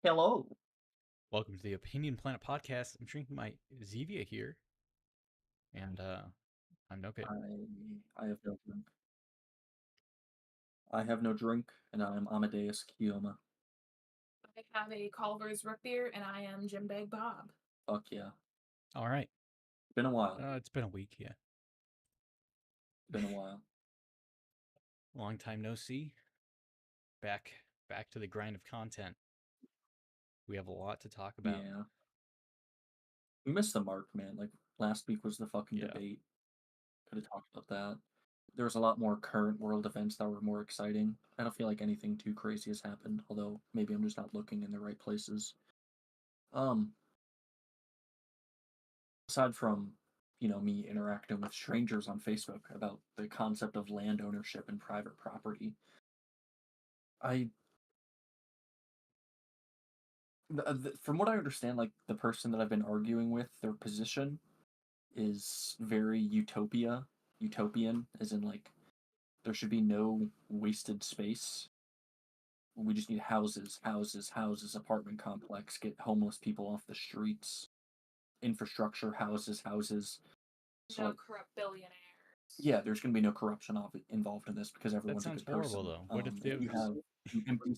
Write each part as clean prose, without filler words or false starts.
Hello. Welcome to the Opinion Planet podcast. I'm drinking my Zevia here, and I'm okay. I have no drink. I have no drink, and I am Amadeus Kioma. I have a Culver's root beer, and I am Jim Bag Bob. Fuck yeah. All right. Been a while. It's been a week, yeah. Been a while. Long time no see. Back to the grind of content. We have a lot to talk about. Yeah. We missed the mark, man. Like last week was the fucking Yeah. debate. Could have talked about that. There was a lot more current world events that were more exciting. I don't feel like anything too crazy has happened, although maybe I'm just not looking in the right places. Aside from, me interacting with strangers on Facebook about the concept of land ownership and private property, I from what I understand, like the person that I've been arguing with, their position is very utopian, as in like there should be no wasted space. We just need houses, apartment complex, get homeless people off the streets, infrastructure, houses. So No like, corrupt billionaires. yeah, there's gonna be no corruption involved in this because That everyone's a sounds good horrible, person. though. What if If you there's have an empty,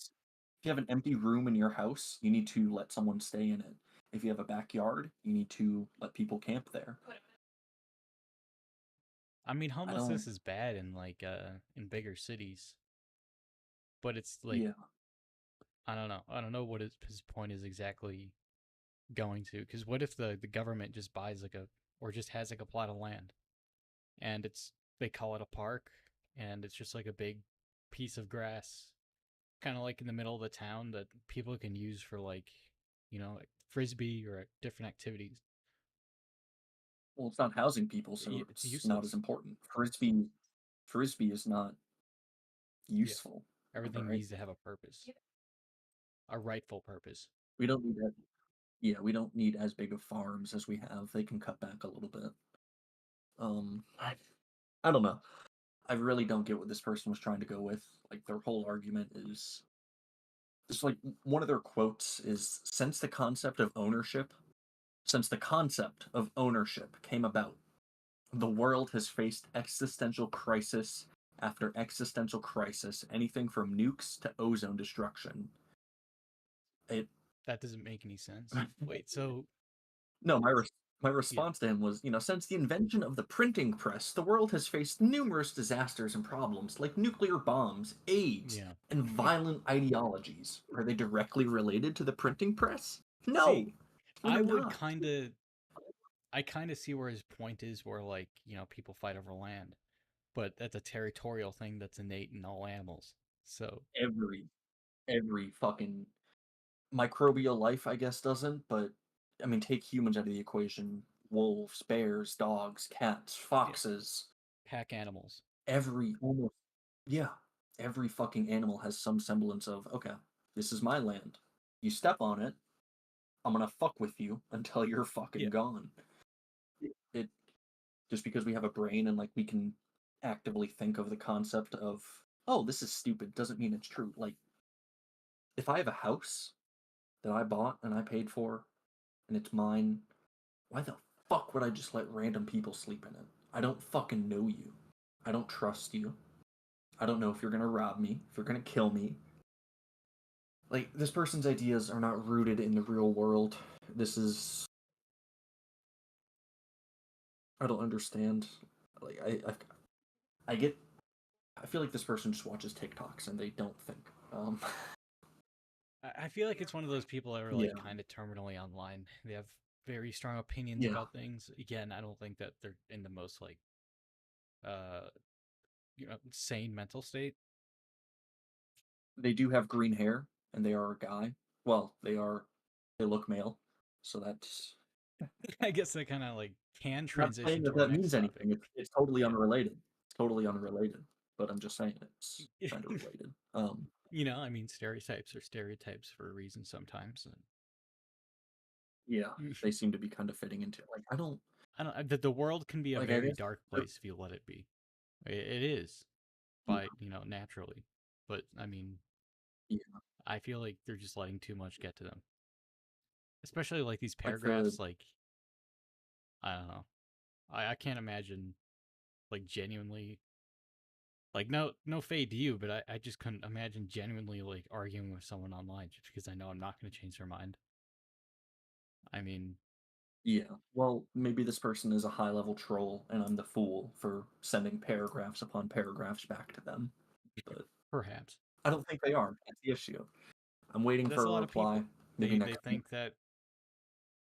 if you have an empty room in your house, you need to let someone stay in it. If you have a backyard, you need to let people camp there. Put 'em I mean, I don't. homelessness is bad in bigger cities, but it's like Yeah, I don't know. I don't know what his point is exactly going to, because what if the government just buys or just has like a plot of land, and they call it a park, and it's just like a big piece of grass, kind of like in the middle of the town that people can use for like frisbee or different activities. well, it's not housing people, so It's it's not as useless. important. Frisbee is not Yeah, useful, everything right? needs to have a purpose, a rightful purpose. We don't need that. Yeah, we don't need as big of farms as we have. They can cut back a little bit. I don't know. I really don't get what this person was trying to go with. Like their whole argument is just like one of their quotes is since the concept of ownership came about, the world has faced existential crisis after existential crisis, anything from nukes to ozone destruction. It That doesn't make any sense. Wait, so no, my yeah, response to him was, since the invention of the printing press, the world has faced numerous disasters and problems like nuclear bombs, AIDS, yeah. and violent ideologies. Are they directly related to the printing press? No, See, they're I would not. kind of see where his point is, where people fight over land, but that's a territorial thing that's innate in all animals. So Every every fucking microbial life, I guess, doesn't, but I mean, take humans out of the equation. Wolves, bears, dogs, cats, yeah, foxes, pack animals. almost, yeah, every fucking animal has some semblance of, okay, this is my land. You step on it, I'm gonna fuck with you until you're fucking Yeah, gone. It just because we have a brain and like we can actively think of the concept of, oh, this is stupid doesn't mean it's true. Like, if I have a house that I bought and I paid for and it's mine, why the fuck would I just let random people sleep in it? I don't fucking know you. I don't trust you. I don't know if you're gonna rob me, if you're gonna kill me. Like, this person's ideas are not rooted in the real world. This is. I don't understand. Like, I get. I feel like this person just watches TikToks and they don't think. I feel like it's one of those people that are like Yeah. kind of terminally online. They have very strong opinions Yeah. about things. Again, I don't think that they're in the most like uh sane mental state. They do have green hair and they are a guy. Well, they look male. So that's I guess that kind of like can not saying transition that to our that next means topic. anything. It's totally Yeah. unrelated. It's totally unrelated. But I'm just saying it's kind of related. I mean, stereotypes are stereotypes for a reason sometimes. Yeah, And they seem to be kind of fitting into it. Like I don't I don't. The world can be a like. I very guess dark place if you let it be. It is, yeah, by naturally. But I mean, Yeah. I feel like they're just letting too much get to them. Especially like these Like paragraphs, like I don't know. I can't imagine like genuinely like no fade to you, but I just couldn't imagine genuinely like arguing with someone online just because I know I'm not gonna change their mind. I mean, yeah. Well, maybe this person is a high level troll, and I'm the fool for sending paragraphs upon paragraphs back to them. But perhaps. I don't think they are. That's the issue. I'm waiting But that's for a a lot of reply. people. Maybe They next week. think that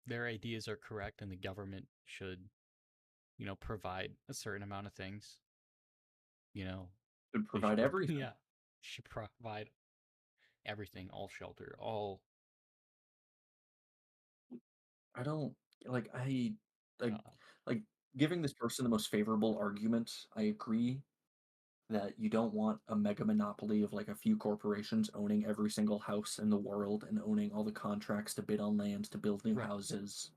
their ideas are correct and the government should, provide a certain amount of things. You know, Should they provide everything. yeah, should provide everything, all shelter, all I don't like. Like, uh, like giving this person the most favorable argument. I agree that you don't want a mega monopoly of like a few corporations owning every single house in the world and owning all the contracts to bid on land to build new right. houses.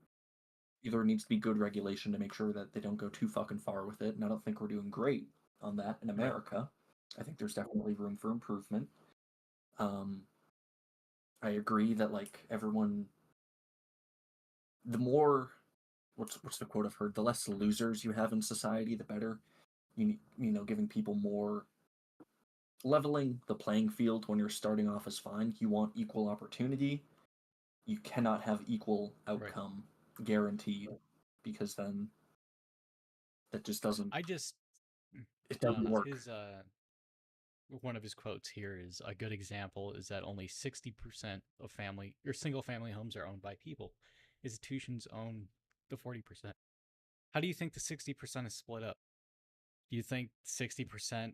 There needs to be good regulation to make sure that they don't go too fucking far with it. And I don't think we're doing great on that in Right. America. I think there's definitely room for improvement. Um, I agree that like everyone, the more what's the quote I've heard? The less losers you have in society, the better. Giving people more leveling the playing field when you're starting off is fine. You want equal opportunity. You cannot have equal Right. outcome guaranteed because then that just doesn't I just it I don't doesn't know. work. His one of his quotes here is a good example is that only 60% of family or single family homes are owned by people. Institutions own the 40%. How do you think the 60% is split up? Do you think 60%,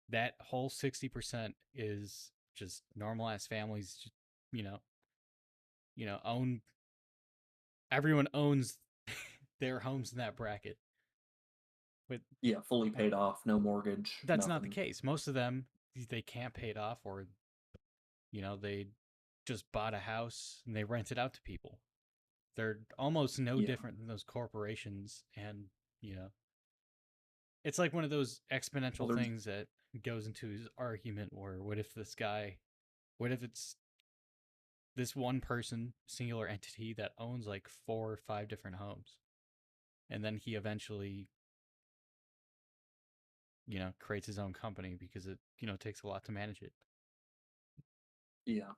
that whole 60% is just normal ass families, you know, own everyone owns their homes in that bracket. But Yeah, fully paid off, no mortgage, that's not the nothing. case. Most of them they can't pay it off, or they just bought a house and they rent it out to people. They're almost no Yeah. different than those corporations, and you know, it's like one of those Well, exponential there's things that goes into his argument where what if it's this one person, singular entity that owns like 4 or 5 different homes, and then he eventually, creates his own company because it, takes a lot to manage it. yeah.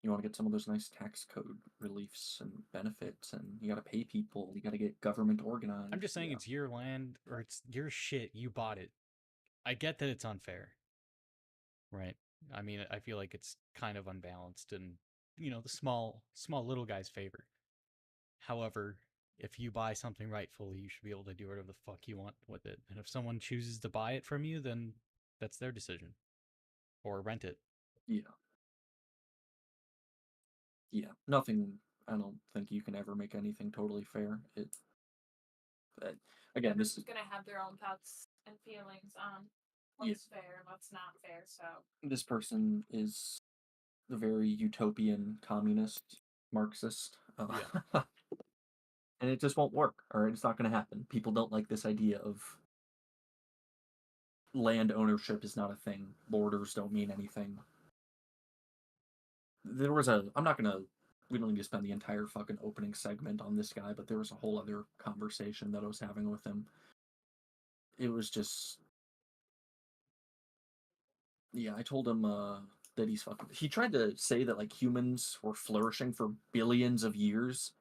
You want to get some of those nice tax code reliefs and benefits, and you got to pay people. You got to get government I'm just organized. saying Yeah. it's your land or it's your shit. You bought it. I get that it's unfair, right? I mean, I feel like it's kind of unbalanced in, the small little guy's favor. However, if you buy something rightfully, you should be able to do whatever the fuck you want with it. And if someone chooses to buy it from you, then that's their decision. Or rent it. Yeah. Yeah. Nothing. I don't think you can ever make anything totally fair. Again, this is Everyone's gonna have their own thoughts and feelings on yeah. what's fair and what's not fair. So This person is a very utopian communist Marxist. Yeah. And it just won't work. All right, it's not going to happen. People don't like this idea of land ownership is not a thing. Borders don't mean anything. I'm not going to, we don't need to spend the entire fucking opening segment on this guy, but there was a whole other conversation that I was having with him. It was just, yeah, I told him that he tried to say that like humans were flourishing for billions of years.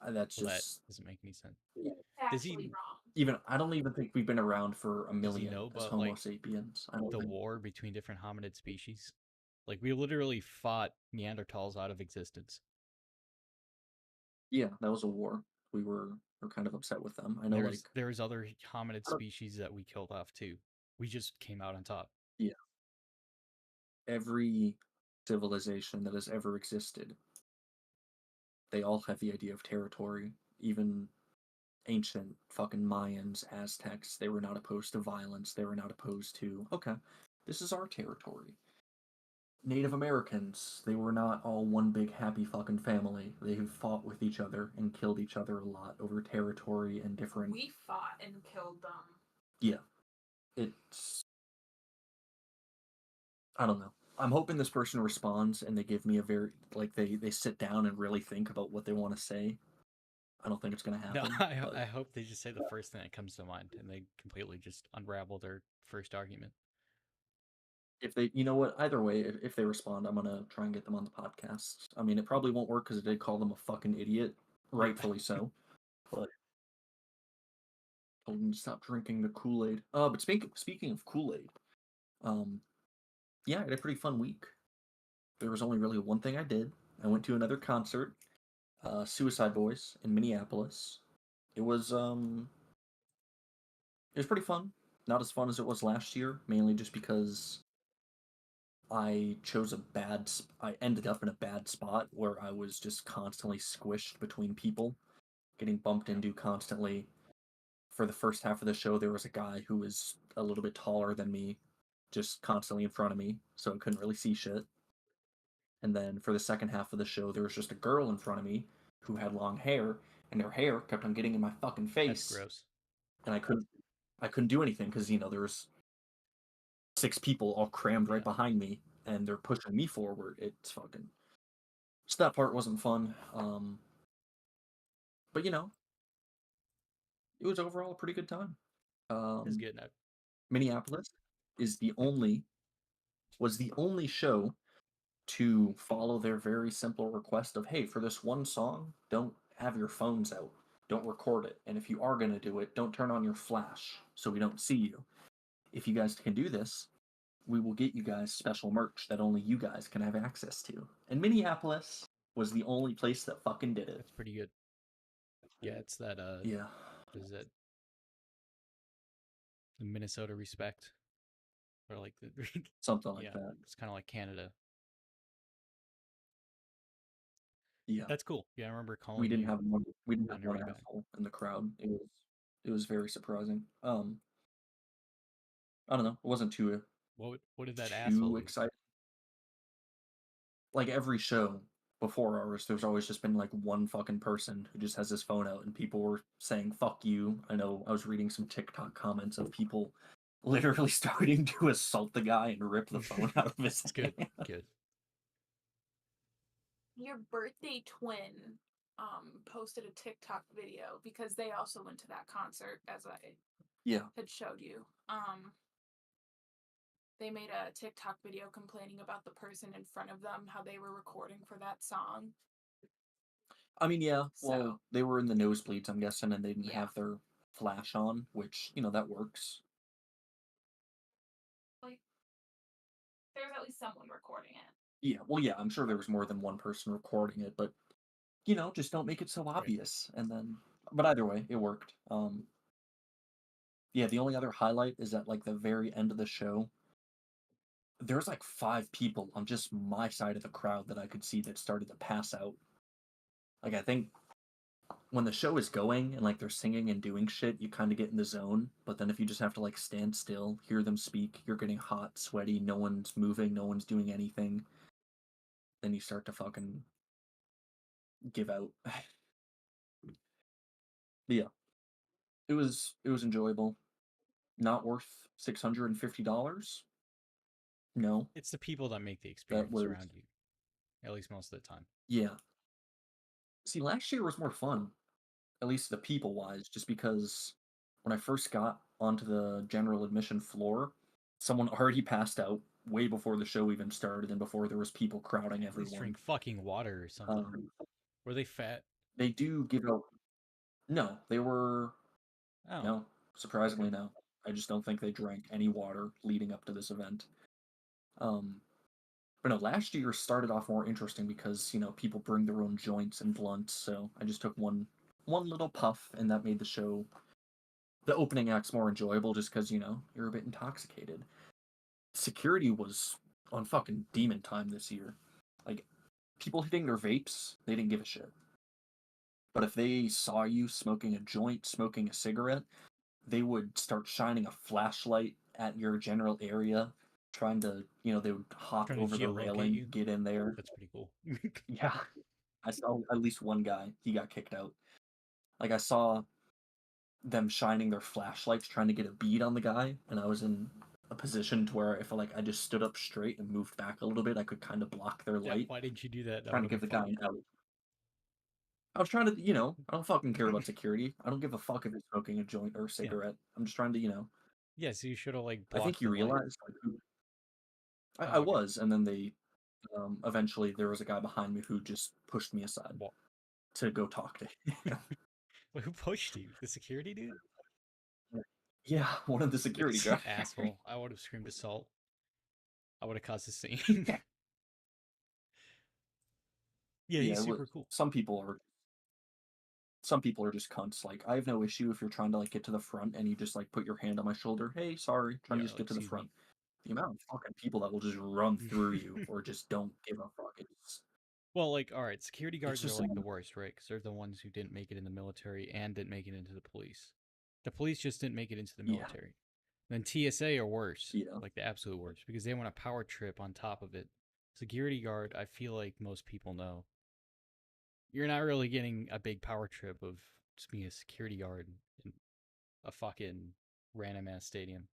That's Well, that just, doesn't make any sense. it's Does actually he wrong. I don't even think we've been around for a does he million know as about Homo like sapiens. I don't the think. war between different hominid species? Like we literally fought Neanderthals out of existence. Yeah, that was a war. We're kind of upset with them. I know, like, There's other hominid I don't- species that we killed off too. We just came out on top. yeah, every civilization that has ever existed, they all have the idea of territory. Even ancient fucking Mayans, Aztecs, they were not opposed to violence. They were not opposed to, okay, this is our territory. Native Americans, they were not all one big happy fucking family. They fought with each other and killed each other a lot over territory and different. We fought and killed them. Yeah, it's. I don't know. I'm hoping this person responds and they give me a very like they sit down and really think about what they want to say. I don't think it's gonna No, happen. but I hope they just say the first thing that comes to mind and they completely just unravel their first argument. if they, you know what, either way, if they respond, I'm gonna try and get them on the podcast. I mean, it probably won't work because it did call them a fucking idiot, rightfully so. But told them to stop drinking the Kool-Aid. But speaking of Kool-Aid, um, yeah, I had a pretty fun week. There was only really one thing I did. I went to another concert, Suicide Boys in Minneapolis. It was it was pretty fun. Not as fun as it was last year, mainly just because I chose a bad. I ended up in a bad spot where I was just constantly squished between people, getting bumped into constantly. For the first half of the show, there was a guy who was a little bit taller than me, just constantly in front of me, so I couldn't really see shit. And then for the second half of the show, there was just a girl in front of me who had long hair, and her hair kept on getting in my fucking That's face, gross. and I couldn't do anything because there was 6 people all crammed right Yeah. behind me, and they're pushing me forward. It's fucking. So that part wasn't fun. But it was overall a pretty good time. It's good. No, Minneapolis is was the only show to follow their very simple request of, hey, for this one song, don't have your phones out, don't record it, and if you are going to do it, don't turn on your flash so we don't see you. If you guys can do this, we will get you guys special merch that only you guys can have access to. And Minneapolis was the only place that fucking did it. that's pretty good. Yeah, it's that Yeah, what is it? The Minnesota respect. Or like the something like yeah, that. it's kind of like Canada. Yeah, That's cool. Yeah, I remember calling we didn't you have one. We didn't have on your one way back. asshole in the crowd. It was very surprising. I don't know. It wasn't What did that asshole too do? exciting. Like every show before ours, there's always just been like one fucking person who just has his phone out, and people were saying "fuck you." I know I was reading some TikTok comments of people literally starting to assault the guy and rip the phone out of his It's good. hand. Good. Your birthday twin posted a TikTok video because they also went to that concert as I Yeah, had showed you. They made a TikTok video complaining about the person in front of them, how they were recording for that song. I mean, yeah. Well, So they were in the nosebleeds, I'm guessing, and they didn't yeah, have their flash on, which that works. like there's at least someone recording it. Yeah, well, yeah. I'm sure there was more than one person recording it, but just don't make it so Right. obvious. And then, but either way, it worked. Yeah, the only other highlight is at like the very end of the show, there's like 5 people on just my side of the crowd that I could see that started to pass out. Like I think when the show is going and like they're singing and doing shit, you kind of get in the zone. But then if you just have to like stand still, hear them speak, you're getting hot, sweaty, no one's moving, no one's doing anything, then you start to fucking give out. But yeah, it was enjoyable. Not worth $650. No, It's the people that make the that experience was around you, at least most of the time. yeah. See, last year was more fun, at least the people wise, just because when I first got onto the general admission floor, someone already passed out way before the show even started and before there was people crowding At least everyone. drink fucking water or something. Were they fat? They do give out. No, they were Oh, no. Surprisingly, okay. no. I just don't think they drank any water leading up to this event. Um, but no, last year started off more interesting because people bring their own joints and blunts. So I just took one little puff, and that made the opening acts more enjoyable just because you're a bit intoxicated. Security was on fucking demon time this year. Like people hitting their vapes, they didn't give a shit. But if they saw you smoking a joint, smoking a cigarette, they would start shining a flashlight at your general area, trying to they would hop Trying to over the geolocate railing, you. get in there. That's pretty cool. Yeah, I saw at least one guy. He got kicked out. Like I saw them shining their flashlights trying to get a bead on the guy, and I was in a position to where if I just stood up straight and moved back a little bit, I could kind of block their Yeah, light, why didn't you do that? That trying to would have give the been guy funny. an out. I was trying to, I don't fucking care about security. I don't give a fuck if he's smoking a joint or a cigarette. I'm just trying to. Yeah, so you should have like I think blocked you the light. realized like, I Oh, okay. was, and then they eventually there was a guy behind me who just pushed me aside Wha- to go talk to him. Wait, who pushed you? The security dude? Yeah, one of the security This guys. asshole. I would have screamed assault. I would have caused a scene. Yeah, Yeah, he's super cool. some people are just cunts. Like, I have no issue if you're trying to like get to the front and you just like put your hand on my shoulder. Hey, sorry, trying to Yeah, just like, get to the excuse front. me. The amount of fucking people that will just run through you or just don't give a fuck. Well, like, all right, security guards are just like the worst, right? Because they're the ones who didn't make it in the military and didn't make it into the police. The police just didn't make it into the Yeah. military. Then TSA are worse, Yeah. like the absolute worst, because they want a power trip on top of it. Security guard, I feel like most people know. You're not really getting a big power trip of just being a security guard in a fucking random ass stadium.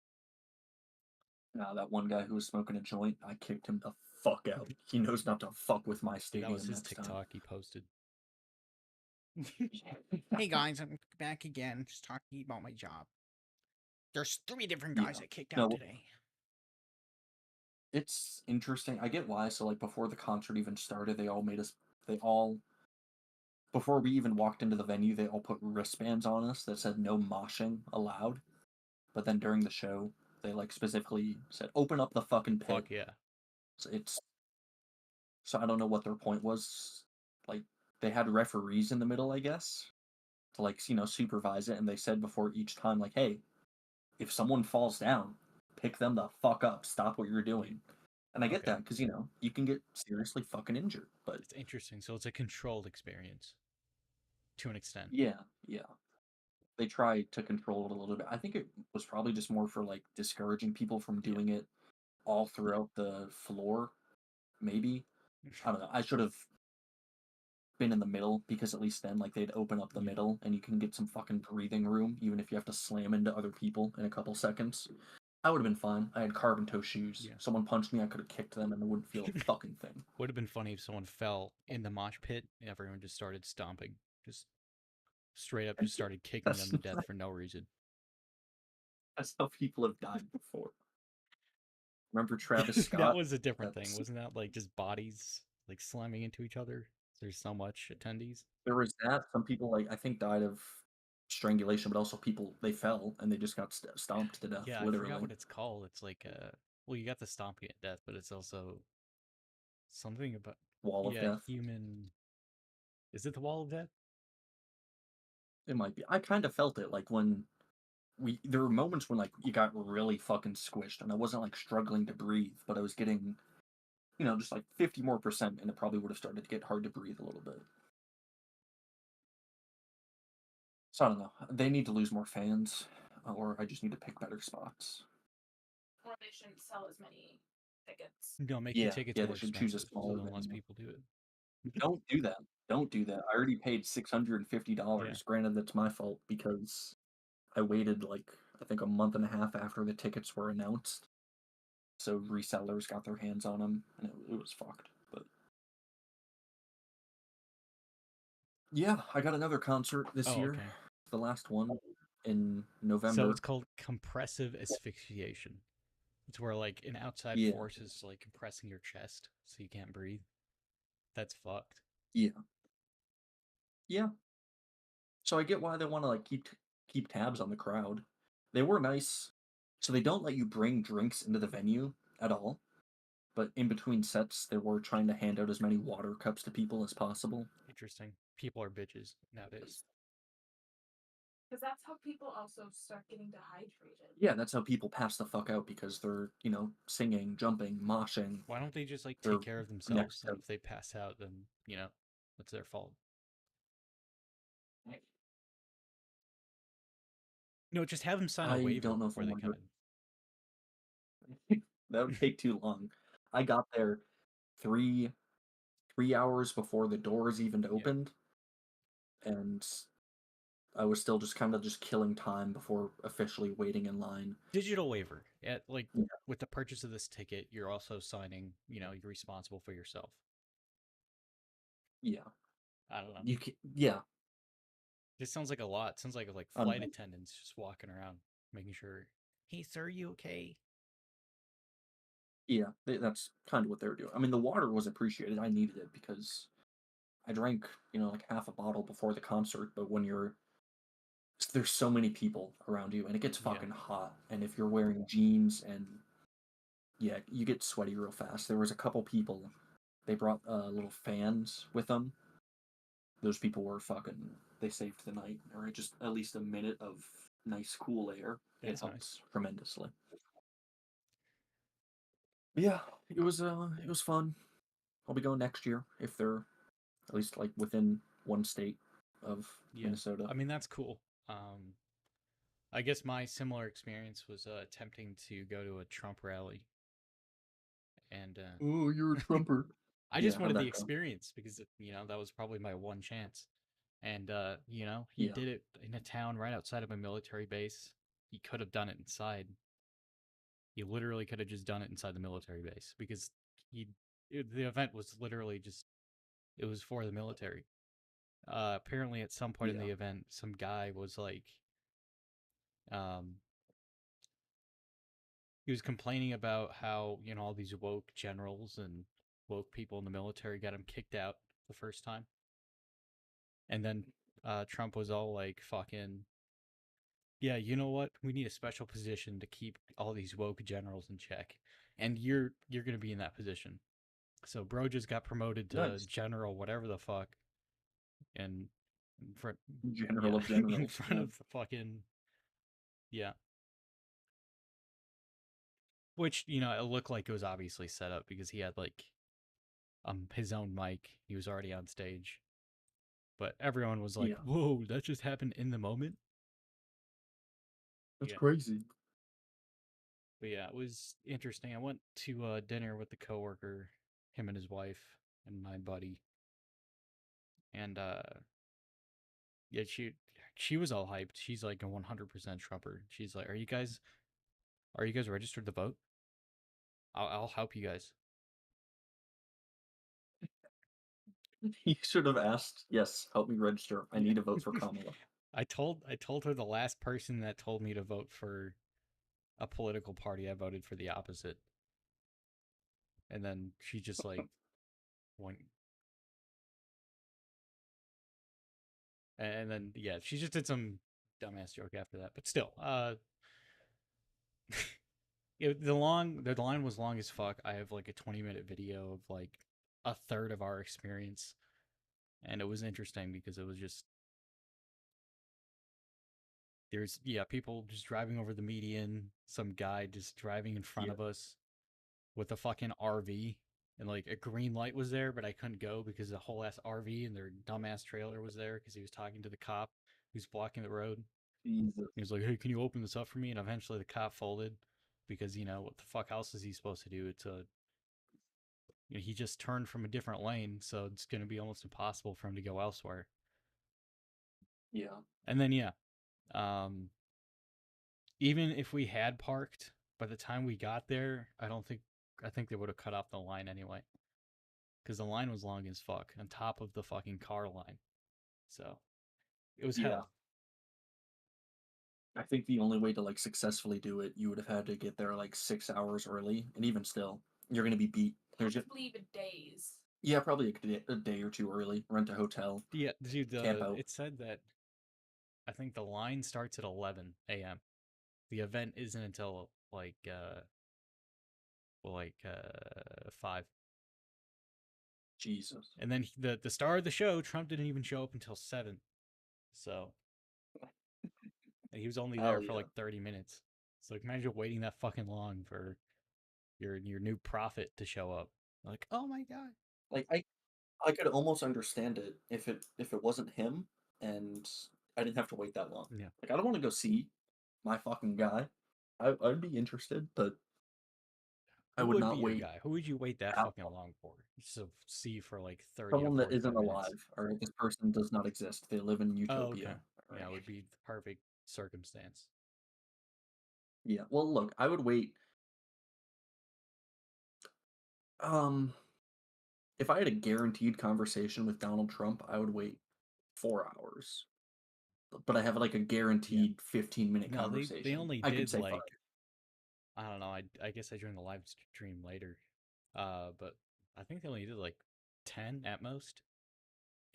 That one guy who was smoking a joint, I kicked him the fuck out. He knows not to fuck with my Dude, stadium that was his next time. TikTok he posted. Hey guys, I'm back again, just talking about my job. There's 3 different guys Yeah. I kicked No, out today. It's interesting. I get why. So like before the concert even started, they all before we even walked into the venue, they all put wristbands on us that said no moshing allowed. But then during the show, they like specifically said open up the fucking pit. Fuck yeah. So I don't know what their point was. Like they had referees in the middle, I guess, to like supervise it, and they said before each time like, hey, if someone falls down, pick them the fuck up. Stop what you're doing. And I get Okay. that because you can get seriously fucking injured. But It's interesting. So it's a controlled experience to an extent. yeah, they try to control it a little bit. I think it was probably just more for like discouraging people from doing it all throughout the floor. Maybe I don't know. I should have been in the middle because at least then like they'd open up the Yeah. middle and you can get some fucking breathing room even if you have to slam into other people in a couple seconds. I would have been fine. I had carbon toe shoes. Yeah. Someone punched me, I could have kicked them and it wouldn't feel a fucking thing. Would have been funny if someone fell in the mosh pit and everyone just started stomping. Just straight up just started kicking them to death for no reason. That's how people have died before. Remember Travis Scott? That was a different thing. That's- Wasn't that like just bodies like slamming into each other? There's so much attendees. There was that. Some people I think died of strangulation, but also people they fell and they just got stomped to death. Yeah, I Literally. forgot what it's called. It's like well, you got the stomping at death, but it's also something about Wall of death. human. Is it the wall of death? It might be. I kind of felt it like when there were moments when like you got really fucking squished and I wasn't like struggling to breathe, but I was getting just like 50% more and it probably would have started to get hard to breathe a little bit. So I don't know. They need to lose more fans or I just need to pick better spots. Or they shouldn't sell as many tickets. No, make the tickets they more should choose a expensive so smaller then less venue. people do it. Don't do that. Don't do that. I already paid $650. Yeah. Granted, that's my fault because I waited like I think a month and a half after the tickets were announced. So resellers got their hands on them, and it was fucked. But yeah, I got another concert this year. Okay. The last one in November. So it's called compressive asphyxiation. It's where like an outside force is like compressing your chest so you can't breathe. That's fucked. Yeah. So I get why they want to like keep tabs on the crowd. They were nice. So they don't let you bring drinks into the venue at all. But in between sets, they were trying to hand out as many water cups to people as possible. Interesting. People are bitches nowadays. Because that's how people also start getting dehydrated. Yeah, that's how people pass the fuck out because they're, singing, jumping, moshing. Why don't they just like They're take care of themselves? And if they pass out, then that's their fault. No, just have them sign a I waiver don't know if before I they wanna come do in. That would take too long. I got there 3 hours before the doors even opened, and I was still just kind of just killing time before officially waiting in line. Digital waiver. At like Yeah. with the purchase of this ticket, you're also signing. You're responsible for yourself. Yeah, I don't know. you can. Yeah, This sounds like a lot. It sounds like flight attendants just walking around, making sure. Hey, sir, you okay? yeah, that's kind of what they were doing. I mean, the water was appreciated. I needed it because I drank, like half a bottle before the concert. But when there's so many people around you, and it gets Yeah. fucking hot. And if you're wearing jeans and yeah, you get sweaty real fast. There was a couple people. They brought little fans with them. Those people were fucking. They saved the night, or just at least a minute of nice, cool air. That's It helps nice. tremendously. But yeah, it was fun. I'll be going next year if they're at least like within one state of Minnesota. I mean, that's cool. I guess my similar experience was attempting to go to a Trump rally, and Oh, you're a Trumper. I just Yeah, wanted how'd the that go? experience because that was probably my one chance. And he Yeah. did it in a town right outside of a military base. He could have done it inside. He literally could have just done it inside the military base because the event was literally just it was for the military. Apparently, at some point in the event, some guy was like, he was complaining about how all these woke generals and woke people in the military got him kicked out the first time, and then Trump was all like, "Fucking yeah, you know what? We need a special position to keep all these woke generals in check, and you're gonna be in that position." So bro just got promoted to Nice. general, whatever the fuck, and in front General of generals. in front of the fucking which it looked like it was obviously set up because he had like his own mic. He was already on stage, but everyone was like, "Whoa, that just happened in the moment." That's crazy. But yeah, it was interesting. I went to dinner with the coworker, him and his wife, and my buddy. And yeah, she was all hyped. She's like a 100% Trumper. She's like, "Are you guys registered to vote? I'll help you guys." He should have asked, "Yes, help me register. I need to vote for Kamala." I told her the last person that told me to vote for a political party, I voted for the opposite. And then she just like went. And then yeah, she just did some dumbass joke after that. But still, the line was long as fuck. I have like a 20-minute video of like a third of our experience, and it was interesting because it was just there's people just driving over the median, some guy just driving in front of us with a fucking RV, and like a green light was there, but I couldn't go because the whole ass RV and their dumbass trailer was there because he was talking to the cop who's blocking the road. Jesus. He was like, "Hey, can you open this up for me?" And eventually the cop folded because what the fuck else is he supposed to do? He just turned from a different lane, so it's going to be almost impossible for him to go elsewhere. Yeah. And then even if we had parked, by the time we got there, I think they would have cut off the line anyway. Because the line was long as fuck, on top of the fucking car line. So, it was hell. I think the only way to like successfully do it, you would have had to get there like 6 hours early, and even still, you're gonna be beat. There's just leave in days. Yeah, probably a day or two early. Rent a hotel. Yeah, dude. Camp out. It said that I think the line starts at 11 a.m. The event isn't until like 5. Jesus. And then the star of the show, Trump, didn't even show up until 7. So and he was only there for like 30 minutes. So like, imagine waiting that fucking long for your new prophet to show up. Like, oh my god. Like I could almost understand it if it wasn't him and I didn't have to wait that long. Yeah. Like I don't want to go see my fucking guy. I'd be interested, but I would not wait. Guy? Who would you wait that fucking long for? Just to see for like 30 Someone to that isn't 45 minutes. alive, or this person does not exist. They live in Utopia. You know, would be the perfect circumstance. Yeah. Well, look, I would wait. Um, if I had a guaranteed conversation with Donald Trump, I would wait 4 hours. But I have like a Yeah. guaranteed 15-minute No, they conversation. only I could did say like 5. I don't know. I guess I joined the live stream later. But I think they only did like 10 at most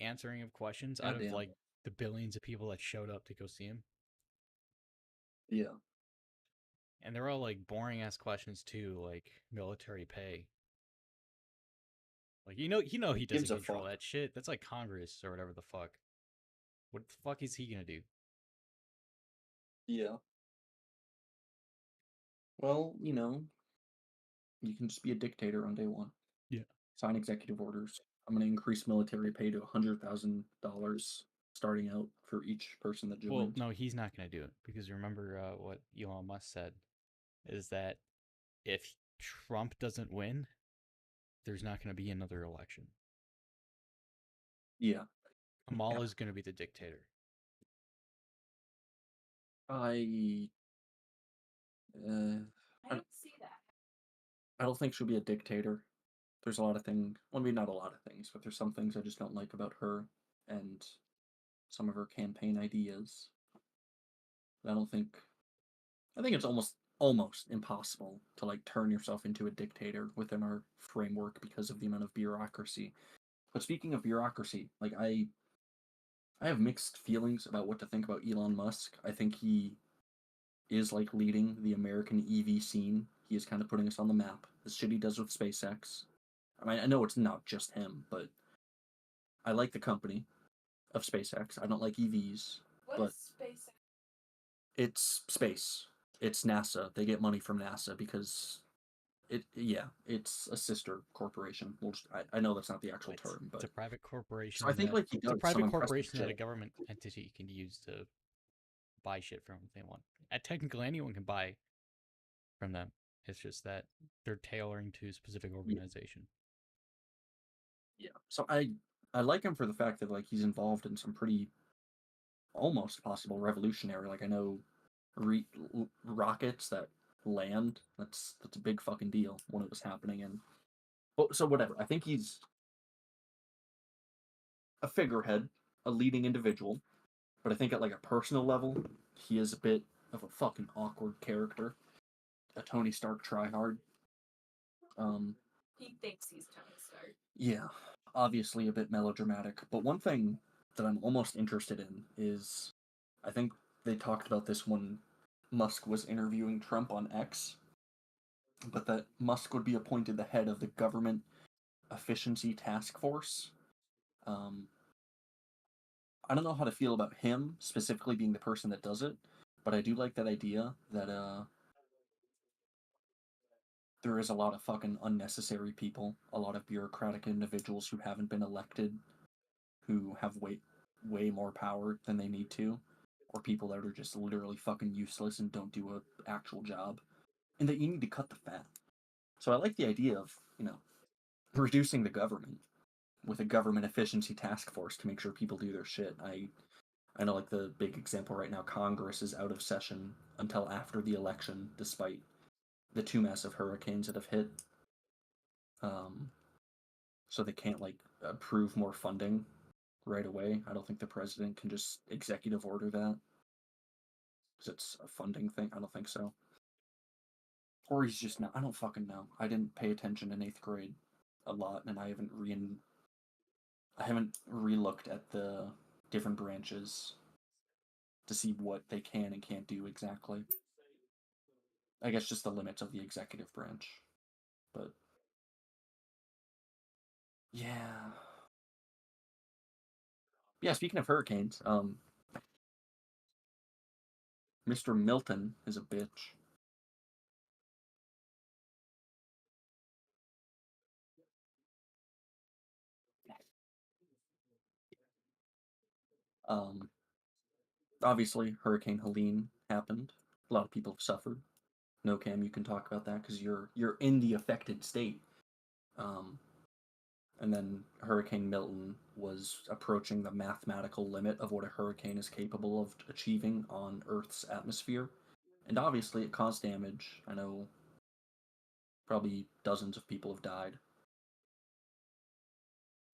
answering of questions out of Goddamn. like the billions of people that showed up to go see him. Yeah. And they're all like boring ass questions too, like military pay. Like he Who doesn't gives a control fuck? that shit. That's like Congress or whatever the fuck. What the fuck is he gonna do? Yeah. Well, you can just be a dictator on day one. Yeah. Sign executive orders. I'm going to increase military pay to $100,000 starting out for each person that Well, joins. no, he's not gonna do it because remember what Elon Musk said is that if Trump doesn't win, there's not gonna be another election. Yeah. Kamala is gonna be the dictator. I uh, I don't see that. I don't think she'll be a dictator. There's a lot of things. Well, maybe not a lot of things, but there's some things I just don't like about her and some of her campaign ideas. I don't think. I think it's almost impossible to like turn yourself into a dictator within our framework because of the amount of bureaucracy. But speaking of bureaucracy, like I have mixed feelings about what to think about Elon Musk. I think he is like leading the American EV scene. He is kind of putting us on the map. The shit he does with SpaceX. I mean, I know it's not just him, but I like the company of SpaceX. I don't like EVs, What but is SpaceX? it's space. It's NASA. They get money from NASA because it's a sister corporation. I know that's not the actual It's term, but a private corporation so I think like he it's a does some private impressive corporation that a shit. government entity can use to buy shit from if they want. Technically, anyone can buy from them. It's just that they're tailoring to a specific organization. Yeah. So I like him for the fact that like he's involved in some pretty almost possible revolutionary. Like I know rockets that land. That's a big fucking deal when it was happening. And so whatever. I think he's a figurehead, a leading individual. But I think at like a personal level, he is a bit of a fucking awkward character. A Tony Stark tryhard. Um, He thinks he's Tony Stark. yeah, obviously a bit melodramatic. But one thing that I'm almost interested in is I think they talked about this when Musk was interviewing Trump on X, but that Musk would be appointed the head of the Government Efficiency Task Force. Um, I don't know how to feel about him specifically being the person that does it, but I do like that idea that there is a lot of fucking unnecessary people, a lot of bureaucratic individuals who haven't been elected, who have way more power than they need to, or people that are just literally fucking useless and don't do a actual job, and that you need to cut the fat. So I like the idea of reducing the government with a government efficiency task force to make sure people do their shit. I know like the big example right now, Congress is out of session until after the election, despite the two massive hurricanes that have hit. Um, so they can't like approve more funding right away. I don't think the president can just executive order that because it's a funding thing. I don't think so. Or he's just not. I don't fucking know. I didn't pay attention in 8th grade a lot, and I haven't relooked at the different branches to see what they can and can't do exactly. I guess just the limits of the executive branch. But yeah. Yeah, speaking of hurricanes, Mr. Milton is a bitch. Um, Obviously, Hurricane Helene happened. A lot of people have suffered. No, Cam, you can talk about that because you're in the affected state. Um, and then Hurricane Milton was approaching the mathematical limit of what a hurricane is capable of achieving on Earth's atmosphere. And obviously, it caused damage. I know probably dozens of people have died.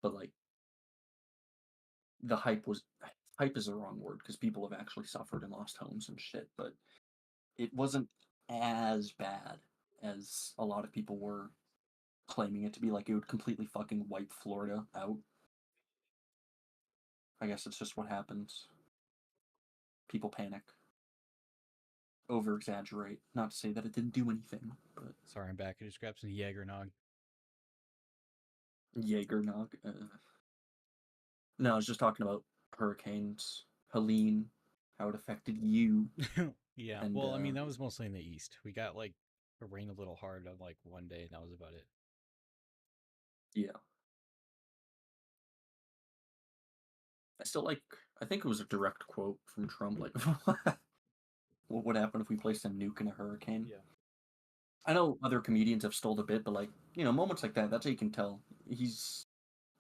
But, like, the hype is the wrong word because people have actually suffered and lost homes and shit, but it wasn't as bad as a lot of people were claiming it to be. Like, it would completely fucking wipe Florida out. I guess it's just what happens. People panic, over exaggerate. Not to say that it didn't do anything, but Sorry, I'm back. I just grabbed some Jägernog. Jaegernog. No, I was just talking about hurricanes, Helene, how it affected you. Yeah, And well, I mean, that was mostly in the east. We got like a rain a little hard on like one day, and that was about it. yeah. I still like. I think it was a direct quote from Trump. Like, what would happen if we placed a nuke in a hurricane? Yeah. I know other comedians have stole a bit, but like, moments like that. That's how you can tell he's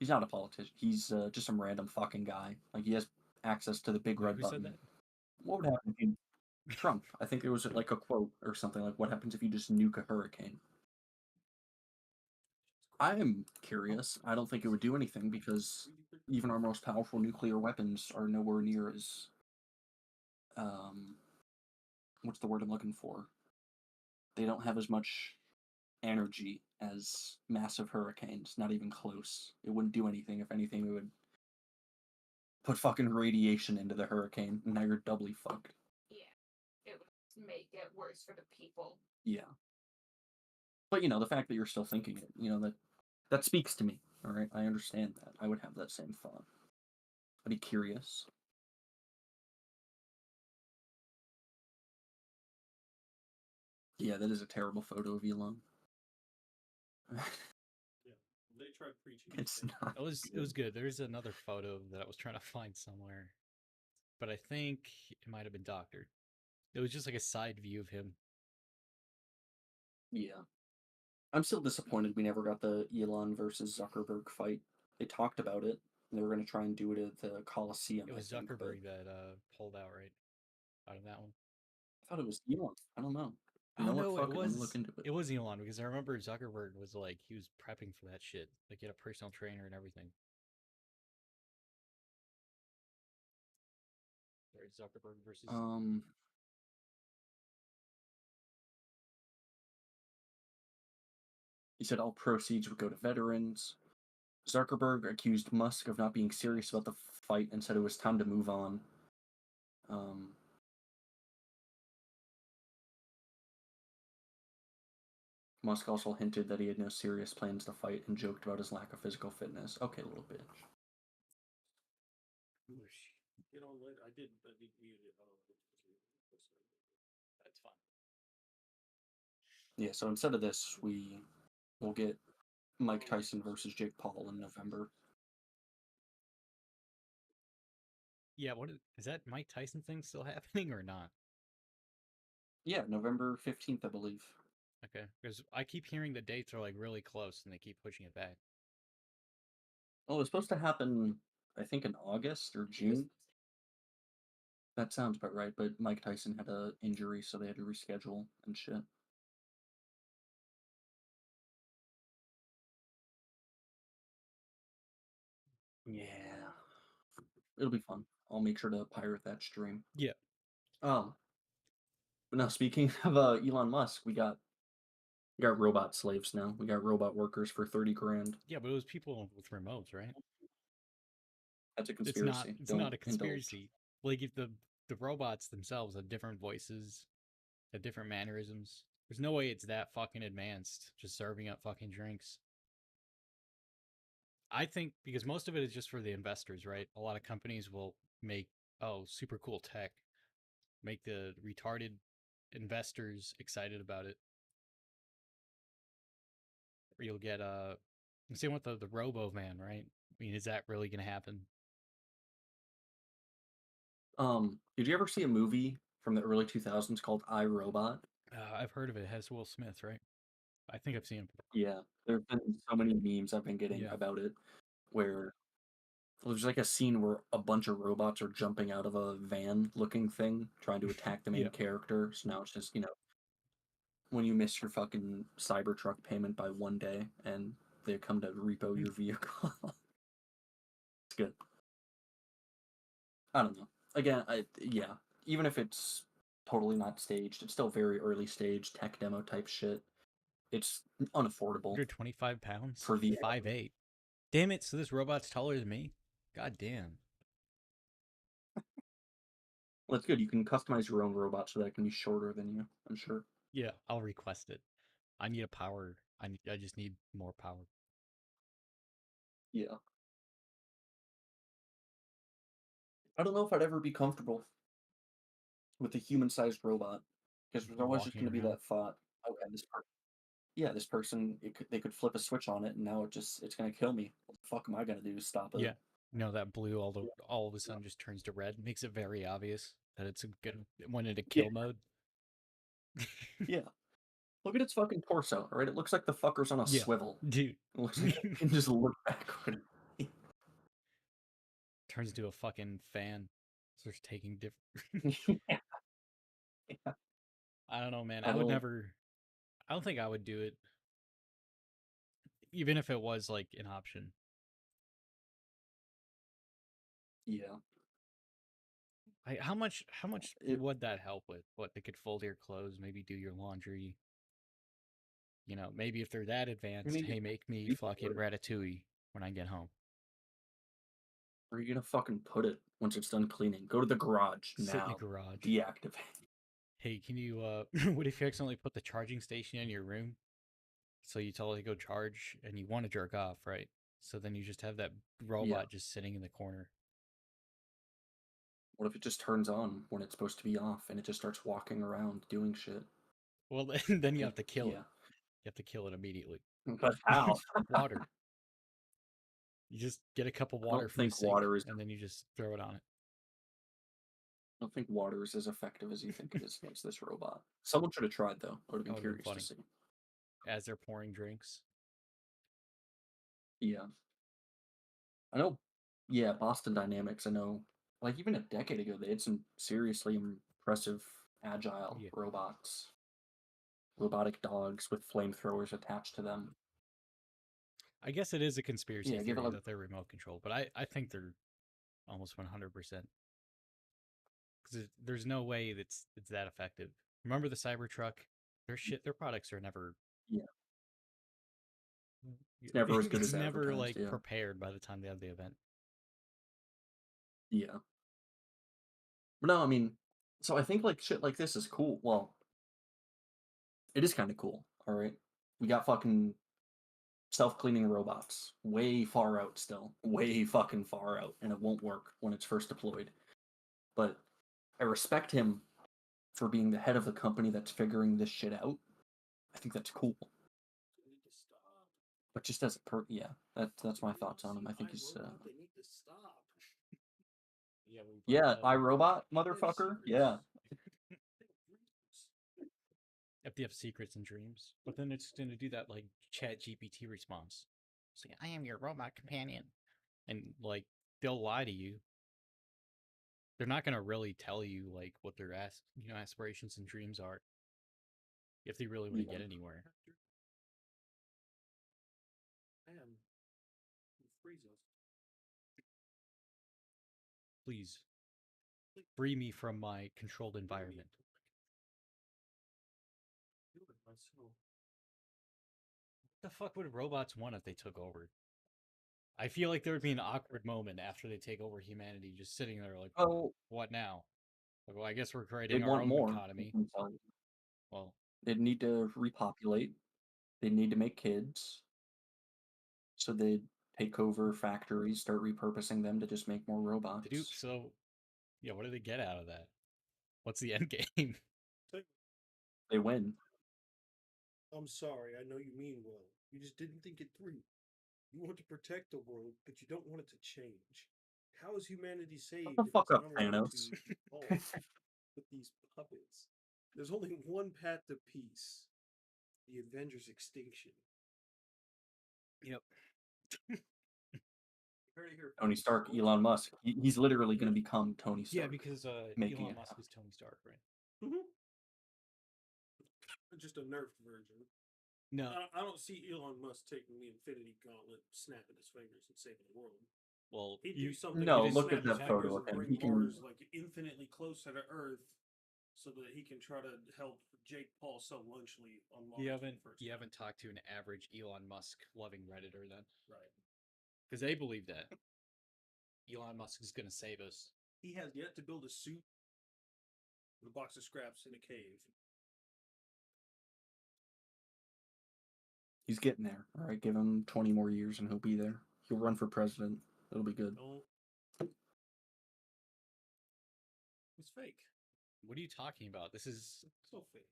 not a politician. He's just some random fucking guy. Like, he has access to the big Wait, red who button. said that? What would happen if you Trump? I think it was like a quote or something like, "What happens if you just nuke a hurricane?" I am curious. I don't think it would do anything because even our most powerful nuclear weapons are nowhere near as what's the word I'm looking for? They don't have as much energy as massive hurricanes. Not even close. It wouldn't do anything. If anything, it would put fucking radiation into the hurricane, and now you're doubly fucked. Yeah, it would make it worse for the people. Yeah. But the fact that you're still thinking it, that speaks to me. All right, I understand that. I would have that same thought. I'd be curious. Yeah, that is a terrible photo of Elon. They tried preaching. It's not. It was good. There's another photo that I was trying to find somewhere, but I think it might have been doctored. It was just like a side view of him. Yeah. I'm still disappointed we never got the Elon versus Zuckerberg fight. They talked about it. And they were going to try and do it at the Coliseum. It was I think, but Zuckerberg that pulled out right out of that one. I thought it was Elon. I don't know. You Oh know no, what? Fuck it it. Let me was look into it. it was Elon because I remember Zuckerberg was like he was prepping for that shit. Like he had a personal trainer and everything. Sorry, Zuckerberg versus He said all proceeds would go to veterans. Zuckerberg accused Musk of not being serious about the fight and said it was time to move on. Musk also hinted that he had no serious plans to fight and joked about his lack of physical fitness. Okay, little bitch. I did mute it. that's fine. Yeah, so instead of this, we'll get Mike Tyson versus Jake Paul in November. Yeah, is that Mike Tyson thing still happening or not? Yeah, November 15th, I believe. Okay, because I keep hearing the dates are like really close and they keep pushing it back. Oh, it was supposed to happen, I think, in August or June. That sounds about right, but Mike Tyson had a injury, so they had to reschedule and shit. Yeah. It'll be fun. I'll make sure to pirate that stream. Yeah. But now speaking of Elon Musk, we got robot slaves now. We got robot workers for 30 grand. Yeah, but it was people with remotes, right? That's a conspiracy. It's not a conspiracy. Like if the robots themselves have different voices, have different mannerisms. There's no way it's that fucking advanced, just serving up fucking drinks. I think because most of it is just for the investors, right? A lot of companies will make super cool tech, make the retarded investors excited about it. Or you'll get same with the Robo Van, right? I mean, is that really gonna happen? Did you ever see a movie from the early 2000s called I, Robot? I've heard of it. It has Will Smith, right? I think I've seen them. Yeah, there have been so many memes I've been getting Yeah. about it, where there's like a scene where a bunch of robots are jumping out of a van-looking thing, trying to attack the main Yeah. character. So now it's just, when you miss your fucking Cybertruck payment by 1 day, and they come to repo your vehicle. It's good. I don't know. Again, yeah, even if it's totally not staged, it's still very early stage tech demo type shit. It's unaffordable 125 pounds? for the 5'8". Damn it, so this robot's taller than me? God damn. Well, that's good. You can customize your own robot so that it can be shorter than you, I'm sure. Yeah, I'll request it. I need a power. I just need more power. Yeah. I don't know if I'd ever be comfortable with a human-sized robot, because there's always just Walking going to be around. that thought, okay, this person, they could flip a switch on it, and now it's going to kill me. What the fuck am I going to do to stop it? Yeah. No, that blue all of a sudden just turns to red. Makes it very obvious that it's good went into kill mode. Yeah. Look at its fucking torso, alright? It looks like the fucker's on a Yeah. swivel. Dude. It looks like it can just look backward. Turns into a fucking fan. Starts taking different. Yeah. I don't know, man. I I would don't- never. I don't think I would do it, even if it was like an option. Yeah. How much It- would that help with? What, they could fold your clothes, maybe do your laundry. You know, maybe if they're that advanced, mean, hey, make me people fucking would. ratatouille when I get home. Where are you gonna fucking put it once it's done cleaning? Go to the garage Sit in the now. garage. Deactivate. Hey, can you what if you accidentally put the charging station in your room? So you tell it to go charge and you want to jerk off, right? So then you just have that robot just sitting in the corner. What if it just turns on when it's supposed to be off and it just starts walking around doing shit? Well, then you have to kill it. Yeah. You have to kill it immediately. But how? Water. You just get a cup of water don't from the think sink, water is- and then you just throw it on it. I don't think water is as effective as you think it is against this robot. Someone should have tried though. I would have been That would've been curious to funny. see. As they're pouring drinks. Yeah. I know. Yeah, Boston Dynamics. I know. Like even a decade ago, they had some seriously impressive, agile Yeah. robots. Robotic dogs with flamethrowers attached to them. I guess it is a conspiracy Yeah, give it theory a- that they're remote controlled, but I think they're almost 100%. Because there's no way it's that effective. Remember the Cybertruck? Their products are never. Yeah. It's never as good it's as never advertised, like yeah. prepared by the time they have the event. Yeah. But no, I mean, so I think like shit like this is cool. Well, it is kind of cool. All right, we got fucking self-cleaning robots, way far out still, way fucking far out, and it won't work when it's first deployed. But I respect him for being the head of the company that's figuring this shit out. I think that's cool. They need to stop. But just as a yeah, that's my thoughts on him. I think he's They need to stop. Yeah, yeah, iRobot motherfucker. Yeah. If they have secrets and dreams, but then it's going to do that like Chat GPT response. Say, "I am your robot companion," and like they'll lie to you. They're not going to really tell you like what their aspirations and dreams are. If they really want to Yeah. get anywhere. Man, freeze us. Please free me from my controlled environment. Do it myself. What the fuck would robots want if they took over? I feel like there would be an awkward moment after they take over humanity, just sitting there like, Oh, what now? Like, well, I guess we're they'd creating our want own more. economy. themselves. Well, They'd need to repopulate. They need to make kids. So they'd take over factories, start repurposing them to just make more robots. so, yeah, what do they get out of that? What's the end game? They win. I'm sorry, I know you mean well. You just didn't think it through. You want to protect the world, but you don't want it to change. How is humanity saved? the if fuck it's up, not allowed Thanos. to evolve with these puppets? There's only one path to peace. The Avengers extinction. Yep. Heard it here Tony first. Stark, Elon Musk. He's literally going to become Tony Stark. Yeah, because making Elon it Musk happen. is Tony Stark, right? Just a nerfed version. No. I don't see Elon Musk taking the Infinity Gauntlet, snapping his fingers, and saving the world. Well, He'd you do something. No, like look at snap his that photo fingers of and him. bring He can- Mars like infinitely closer to Earth, so that he can try to help Jake Paul sell lunchly on Mars. you for the haven't first you time. haven't talked to an average Elon Musk loving Redditor then, Right. because they believe that Elon Musk is going to save us. He has yet to build a suit with a box of scraps in a cave. He's getting there. All right, give him 20 more years and he'll be there. He'll run for president. It'll be good. Don't. It's fake. What are you talking about? This is So fake.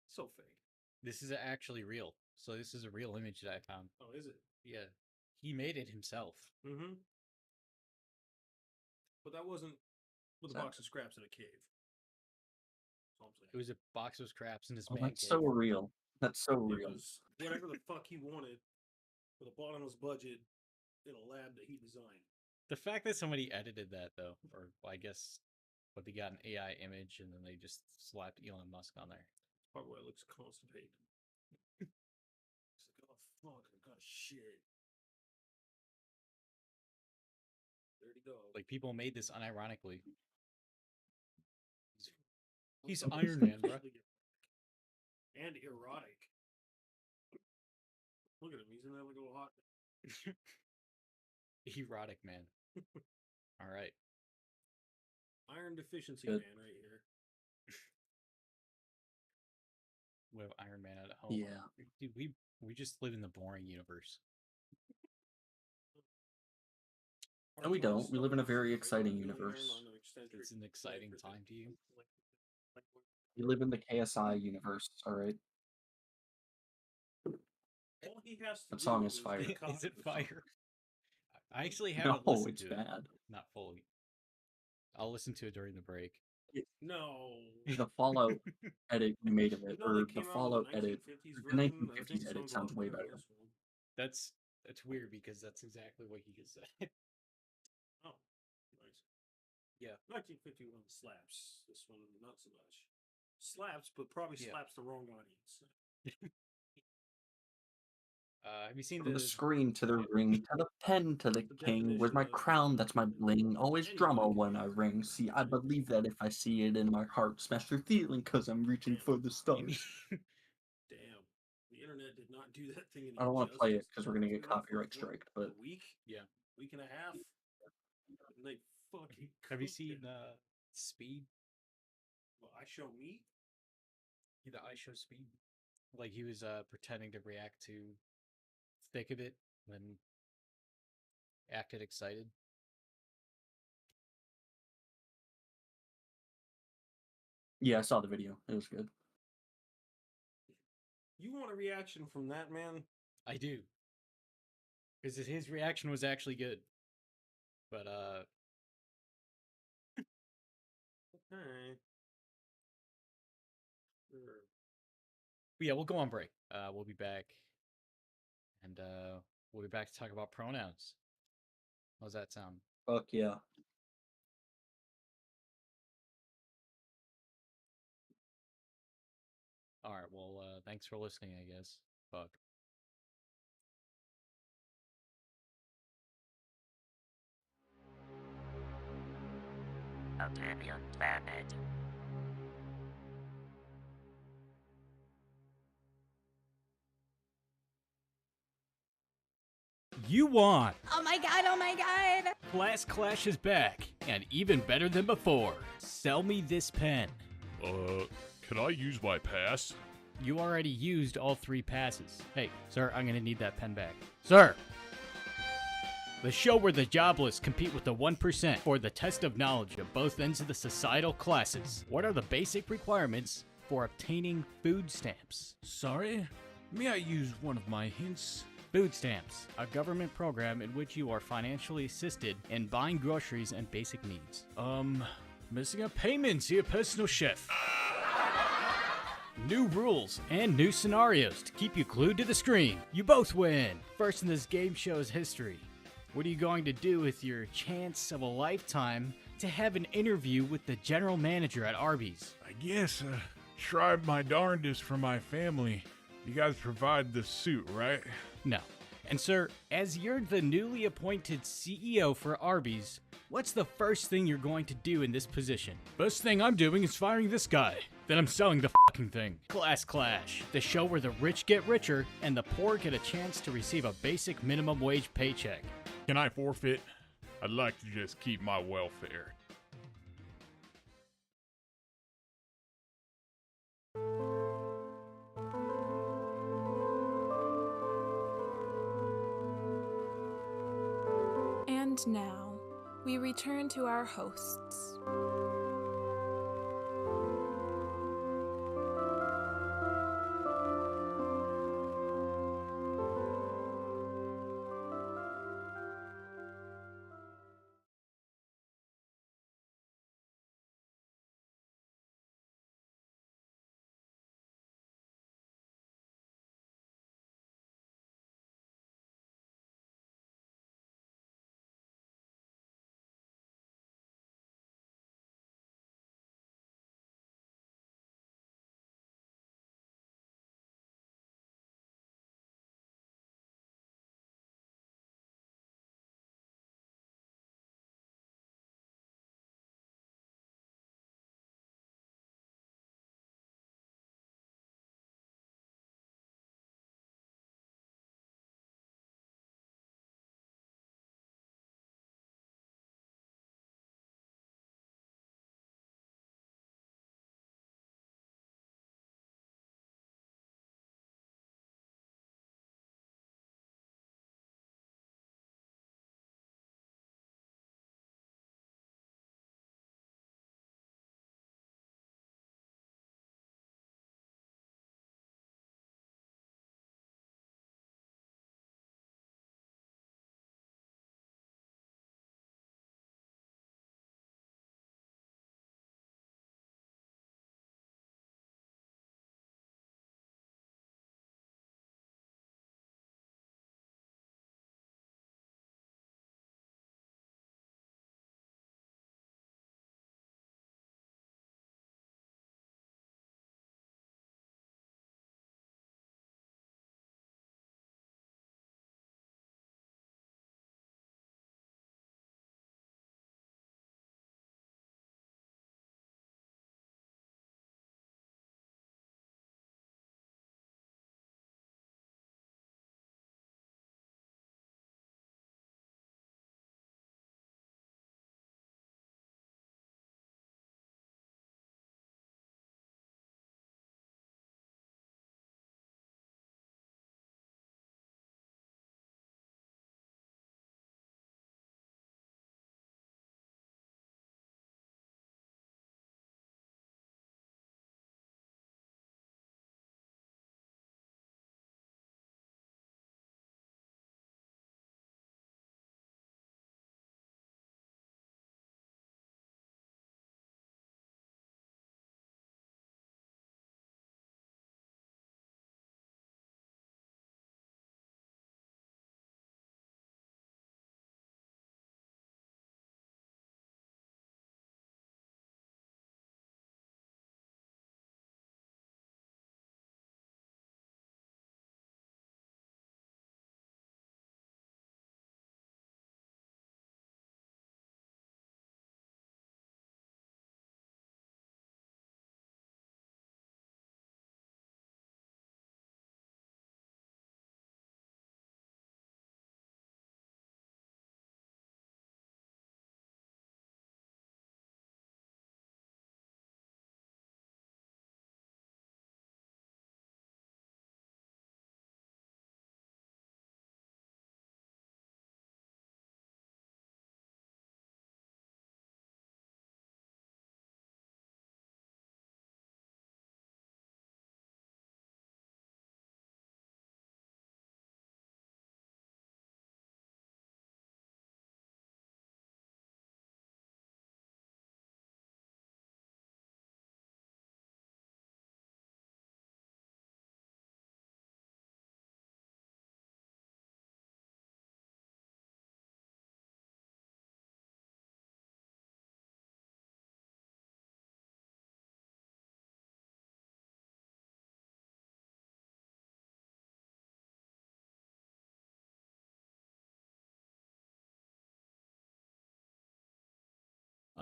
So fake. actually real. So this is a real image that I found. Oh, is it? Yeah, he made it himself. Mm-hmm. But that wasn't with a That- box of scraps in a cave. That's all I'm saying. It was a box of scraps in his Oh, man that's cave. so real. That's so It real. was whatever the fuck he wanted with a bottomless budget in a lab that he designed. The fact that somebody edited that though, or I guess what they got an AI image and then they just slapped Elon Musk on there. Part where it looks constipated. It's like, oh fuck, I got shit. Dirty dog. Like people made this unironically. He's What the Iron fuck Man, bruh. is and erotic. Look at him, he's in that little hot. Erotic man. All right. Iron deficiency Good. man right here. We have Iron Man at home. Yeah. Dude, we just live in the boring universe. No, we don't. We live in a very exciting universe. It's an exciting time to you. We live in the KSI universe, all right? All he has to That do song is fire. get caught Is it with something. fire? I actually haven't No, listened it's to it. bad. Not fully. I'll listen to it during the break. No. The Fallout edit we made of it, You know or they the came out with Fallout a edit, 1950s the version? I 1950s think edit sounds a sounds lot way better better. than this one. That's weird because that's exactly what he just said. Oh, nice. Yeah. 1951 slaps. This one, not so much. Slaps, but probably Yeah. slaps the wrong audience. Have you seen From the the screen to the yeah. ring, to the pen to the The king. Where's my definition of- crown? That's my bling. Always Anybody drama can when be I a ring. See, I believe that if I see it in my heart, smash through feeling, cause I'm reaching for the You stars. mean- Damn. The internet did not do that thing. I don't want to play it justice. because we're gonna It's get been out for, copyright what, striked, but a week? Yeah. Week and a half? And they fucking Have you cooked seen it. Speed? Well, I show me? The I Show Speed? Like he was pretending to react to Thick of It, then acted excited. yeah, I saw the video. It was good. You want a reaction from that man? I do. Because his reaction was actually good. But Okay. Sure. but yeah, we'll go on break. We'll be back. And we'll be back to talk about pronouns. How's that sound? Fuck yeah. Alright, well, thanks for listening, I guess. Fuck. Opinion Planet. You won! Oh my god, oh my god! Class Clash is back, and even better than before. Sell me this pen. Can I use my pass? You already used all 3 passes. Hey, sir, I'm gonna need that pen back. Sir! The show where the jobless compete with the 1% for the test of knowledge of both ends of the societal classes. What are the basic requirements for obtaining food stamps? Sorry? May I use one of my hints? Food stamps, a government program in which you are financially assisted in buying groceries and basic needs. Missing a payment, your personal chef. New rules and new scenarios to keep you glued to the screen. You both win! First in this game show's history. What are you going to do with your chance of a lifetime to have an interview with the general manager at Arby's? I guess, try my darndest for my family. You guys provide the suit, right? No. And sir, as you're the newly appointed CEO for Arby's, what's the first thing you're going to do in this position? First thing I'm doing is firing this guy. Then I'm selling the fucking thing. Class Clash, the show where the rich get richer and the poor get a chance to receive a basic minimum wage paycheck. Can I forfeit? I'd like to just keep my welfare. And now, we return to our hosts.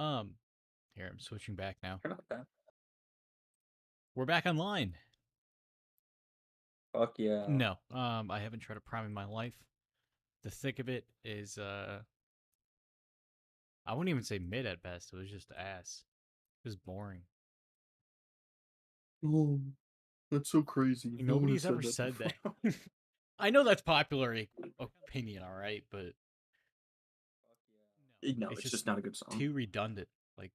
Here, I'm switching back now. They're not bad. We're back online. Fuck yeah. No, I haven't tried a Prime in my life. The thick of it is, I wouldn't even say mid at best. It was just ass. It was boring. Oh, that's so crazy. Nobody's ever said that. I know that's popular opinion, all right, but No, It's it's just just not a good song. too redundant. Like,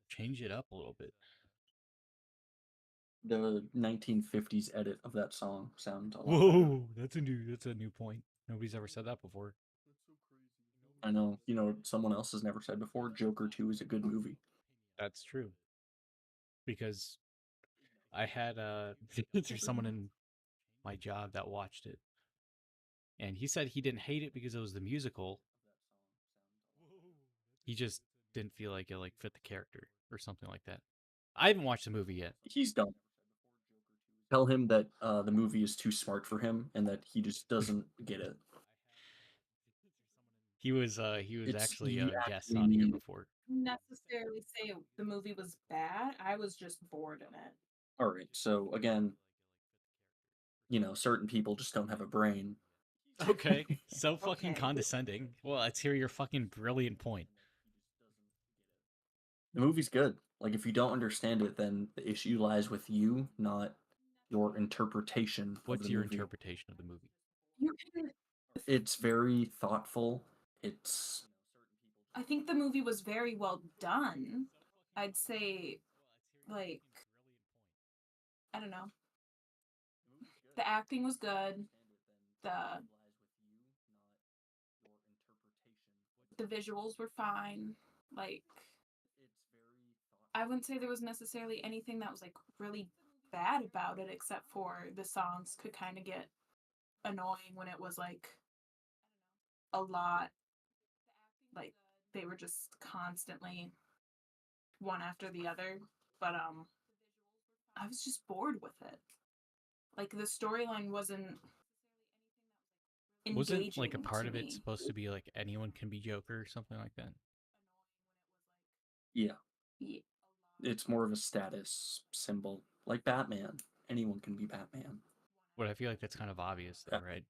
change it up a little bit. The 1950s edit of that song sounds a lot better. Whoa, that's a new point. Nobody's ever said that before. I know. You know, someone else has never said before. Joker 2 is a good movie. That's true. Because I had there's someone in my job that watched it, and he said he didn't hate it because it was the musical. He just didn't feel like it fit the character or something like that. I haven't watched the movie yet. He's dumb. Tell him that the movie is too smart for him and that he just doesn't get it. He was It's actually you a guest on here actually- before. Necessarily say the movie was bad. I was just bored in it. All right, so again, you know, certain people just don't have a brain. Okay, so fucking Okay. condescending. Well, let's hear your fucking brilliant point. The movie's good. Like, if you don't understand it, then the issue lies with you, not your interpretation of What's the your movie. interpretation of the movie? You can. It's very thoughtful. It's I think the movie was very well done. I'd say, like, I don't know. The acting was good. The visuals were fine. Like, I wouldn't say there was necessarily anything that was like really bad about it, except for the songs could kind of get annoying when it was like a lot. Like, they were just constantly one after the other. But I was just bored with it. Like, the storyline wasn't Wasn't like a engaging part to of it me. supposed to be like anyone can be Joker or something like that? yeah, Yeah. it's more of a status symbol. Like Batman. Anyone can be Batman. But I feel like that's kind of obvious, though, Yeah. right?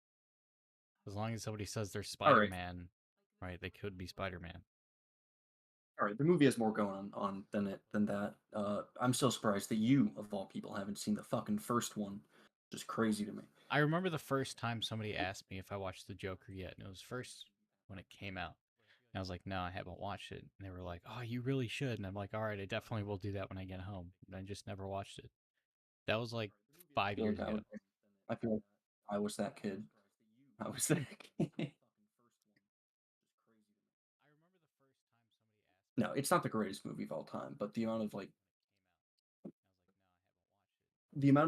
As long as somebody says they're All right. Spider-Man, right? They could be Spider-Man. All right, the movie has more going on than that. I'm so surprised that you, of all people, haven't seen the fucking first one. Just crazy to me. I remember the first time somebody asked me if I watched The Joker yet, and it was first when it came out. And I was like, no, I haven't watched it. And they were like, oh, you really should. And I'm like, all right, I definitely will do that when I get home. And I just never watched it. That was like 5 years ago. I feel like I was that kid. I was that kid. No, it's not the greatest movie of all time, but the amount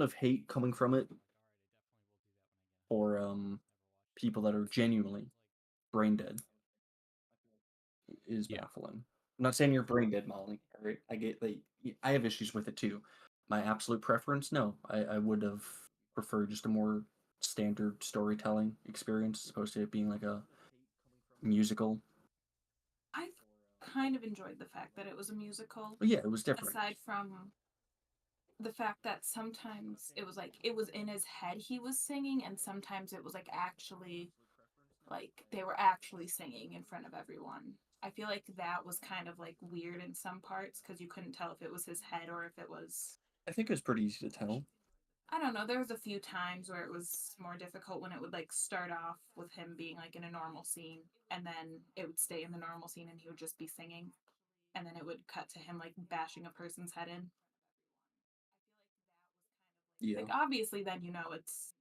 of hate coming from it for people that are genuinely brain dead is Yeah. baffling. I'm not saying you're brain dead, Molly. All right? I get that. I have issues with it too. My absolute preference, no. I would have preferred just a more standard storytelling experience as opposed to it being like a musical. I kind of enjoyed the fact that it was a musical. But yeah, it was different. Aside from the fact that sometimes it was like it was in his head he was singing, and sometimes it was like actually like they were actually singing in front of everyone. I feel like that was kind of like weird in some parts because you couldn't tell if it was his head or if it was. I think it was pretty easy to tell. I don't know. There was a few times where it was more difficult when it would like start off with him being like in a normal scene, and then it would stay in the normal scene and he would just be singing, and then it would cut to him like bashing a person's head in. Yeah. Like, obviously then you know it's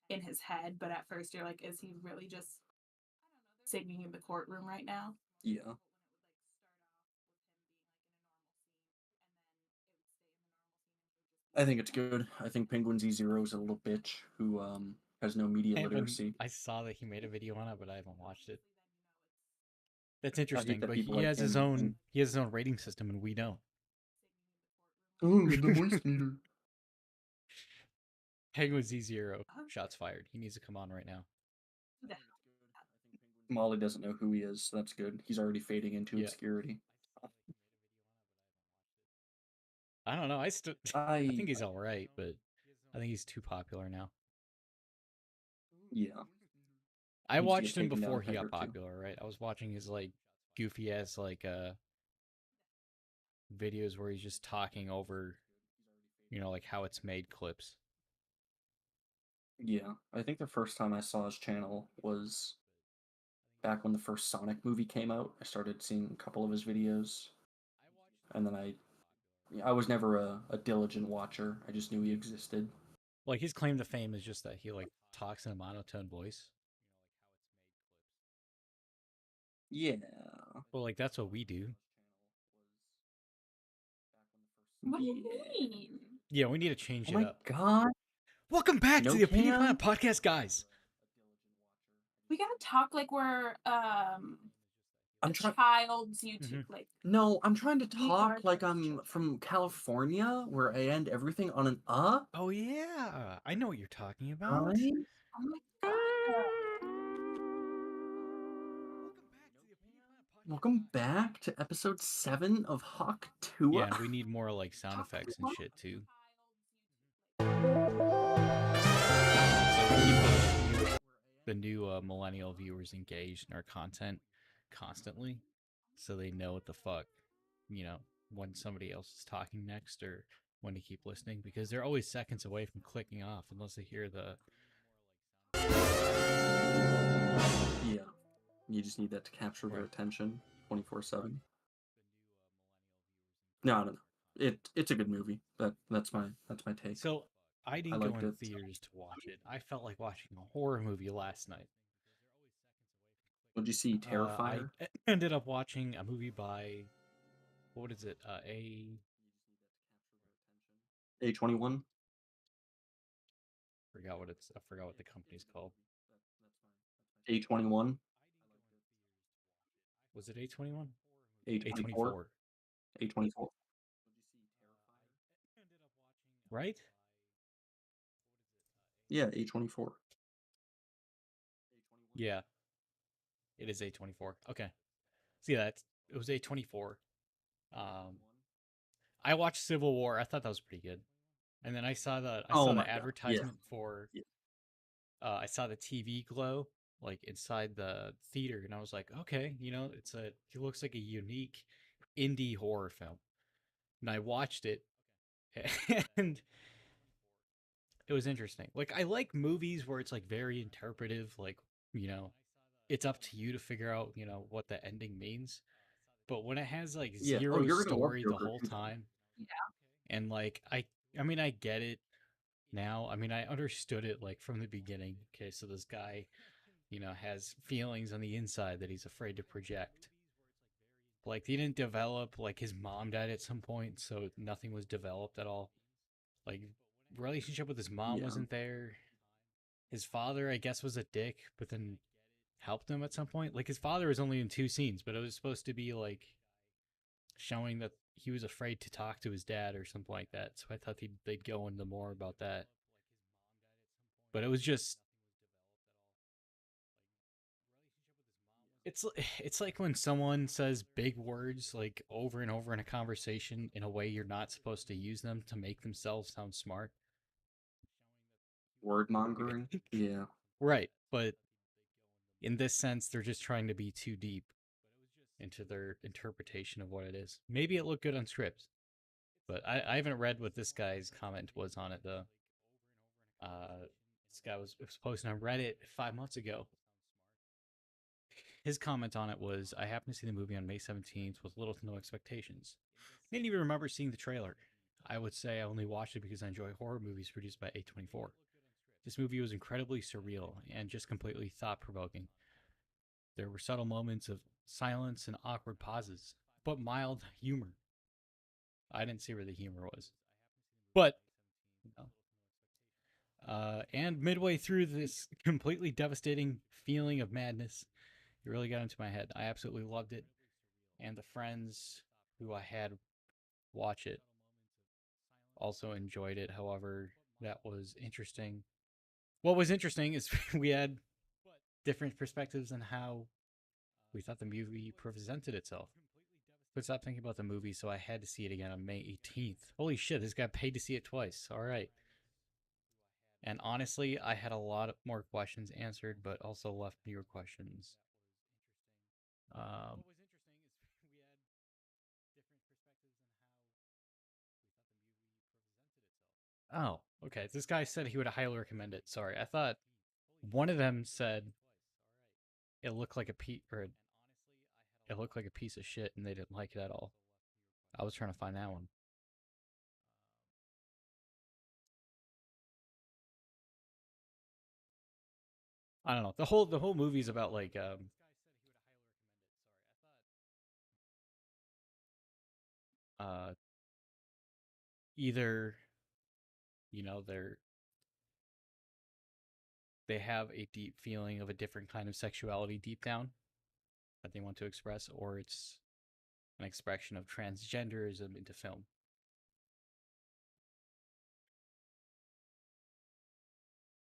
in his head, but at first you're like, is he really just singing in the courtroom right now? Yeah. I think it's good. I think Penguin Z0 is a little bitch who has no media literacy. I saw that he made a video on it, but I haven't watched it. That's I hate interesting, that but people he like has his him own rating system and we don't. Oh, the voice meter. Penguin Z0, shots fired. He needs to come on right now. Molly doesn't know who he is, so that's good. He's already fading into Yeah. obscurity. I don't know. I think I he's all right, but I think he's too popular now. yeah. I Needs to get watched him taken down a before he peg or got two. popular, right? I was watching his like goofy ass like videos where he's just talking over, like how it's made clips. Yeah, I think the first time I saw his channel was back when the first Sonic movie came out. I started seeing a couple of his videos, and then I was never a diligent watcher. I just knew he existed. Like his claim to fame is just that he like talks in a monotone voice. Yeah. Well, like that's what we do. What do you Yeah. mean? Yeah, we need to change Oh it my up. god. Welcome back to the Opinion Cam? Planet Podcast, guys. We gotta talk like we're I'm a trying. child's YouTube. Mhm. Like No, I'm trying to We talk are like just I'm children. from California, where I end everything on an Oh yeah, I know what you're talking about. right? oh my god. Welcome back to episode 7 of Hawk Tua. Yeah, and we need more like sound Talk effects and about shit too. child's So we keep the new millennial viewers engaged in our content constantly, so they know what the fuck, when somebody else is talking next or when to keep listening, because they're always seconds away from clicking off unless they hear the. Yeah. You just need that to capture their Right. attention 24/7. No. It's a good movie. That's my take. So I didn't go liked in it. theaters to watch it. I felt like watching a horror movie last night. Would you see Terrifier? I ended up watching a movie by, what is it? A21? I forgot what the company's called. A21? Was it A21? A24? A24. Right? Yeah, A24. Yeah. It is A24. Okay. See that? It was A24. I watched Civil War. I thought that was pretty good. And then I saw the Oh my God, yeah. advertisement for Yeah. I saw the TV glow like inside the theater, and I was like, okay, it looks like a unique indie horror film. And I watched it and it was interesting. Like I like movies where it's like very interpretive, like, it's up to you to figure out, what the ending means. But when it has like Yeah. zero You're gonna love story the Joker whole too. time, Yeah. and like I mean I get it now. I mean I understood it like from the beginning. Okay, so this guy, has feelings on the inside that he's afraid to project. Like he didn't develop, like his mom died at some point, so nothing was developed at all. Like relationship with his mom Yeah. wasn't there. His father, I guess, was a dick, but then helped him at some point. Like his father was only in 2 scenes, but it was supposed to be like showing that he was afraid to talk to his dad or something like that. So I thought they'd go into more about that. But it was just it's like when someone says big words like over and over in a conversation in a way you're not supposed to use them to make themselves sound smart. Word mongering? Yeah. Right, but in this sense they're just trying to be too deep into their interpretation of what it is. Maybe it looked good on scripts, but I haven't read what this guy's comment was on it though. This guy was posting on Reddit 5 months ago. His comment on it was, I happened to see the movie on May 17th with little to no expectations. Didn't even remember seeing the trailer. I would say I only watched it because I enjoy horror movies produced by A24. This movie was incredibly surreal and just completely thought-provoking. There were subtle moments of silence and awkward pauses, but mild humor. I didn't see where the humor was. But, and midway through this completely devastating feeling of madness, it really got into my head. I absolutely loved it. And the friends who I had watch it also enjoyed it. However, that was interesting. What was interesting is we had different perspectives on how we thought the movie presented itself. But stop thinking about the movie, so I had to see it again on May 18th. Holy shit, this guy paid to see it twice. All right. And honestly, I had a lot more questions answered, but also left fewer questions. What was interesting is we had different perspectives on how we thought the movie presented itself. Oh, okay. This guy said he would highly recommend it. Sorry, I thought one of them said it looked like a it looked like a piece of shit, and they didn't like it at all. I was trying to find that one. I don't know. The whole movie's about like either they have a deep feeling of a different kind of sexuality deep down that they want to express, or it's an expression of transgenderism into film.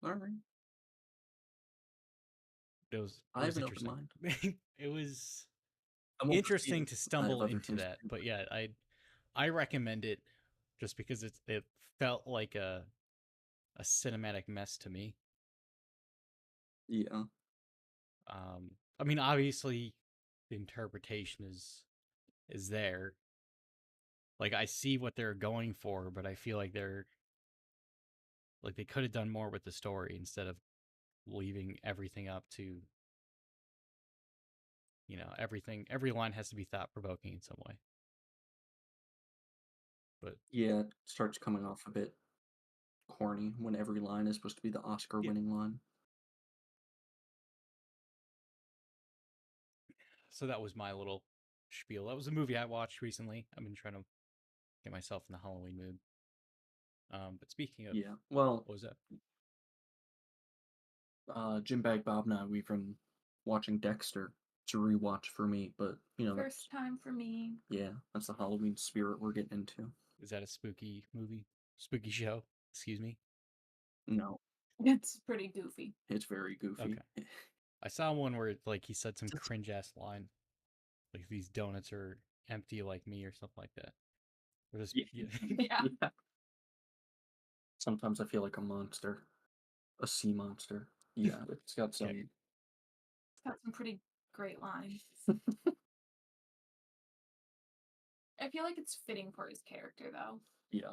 All right. It was I have an open interesting. mind. It was I won't proceed interesting it. to I have stumble other into things that, to do. but yeah, I recommend it just because it felt like a cinematic mess to me. Yeah. I mean, obviously, the interpretation is there. Like, I see what they're going for, but I feel like they could have done more with the story instead of leaving everything up to, every line has to be thought provoking in some way. But Yeah, it starts coming off a bit corny when every line is supposed to be the Oscar-winning line. so that was my little spiel. That was a movie I watched recently. I've been trying to get myself in the Halloween mood. But speaking of, Yeah. Well, what was that? Jim Bag Bob and I, we've been watching Dexter. It's a rewatch for me, but that's First time for me. yeah, that's the Halloween spirit we're getting into. Is that a spooky movie? Spooky show? Excuse me. No, It's pretty goofy. it's very goofy. Okay. I saw one where like he said some cringe ass line, like these donuts are empty like me or something like that. Or just, Yeah. Yeah. Yeah. Sometimes I feel like a monster, a sea monster. Yeah, it's got some. Okay. It's got some pretty great lines. I feel like it's fitting for his character, though, Yeah.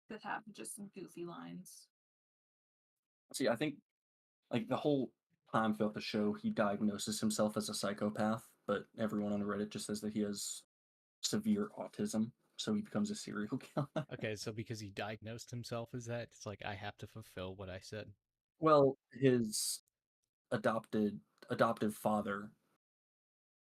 to have just some goofy lines. See, I think like the whole time throughout the show, he diagnoses himself as a psychopath, but everyone on Reddit just says that he has severe autism, so he becomes a serial killer. Okay, so because he diagnosed himself as that, it's like I have to fulfill what I said. Well, his adoptive father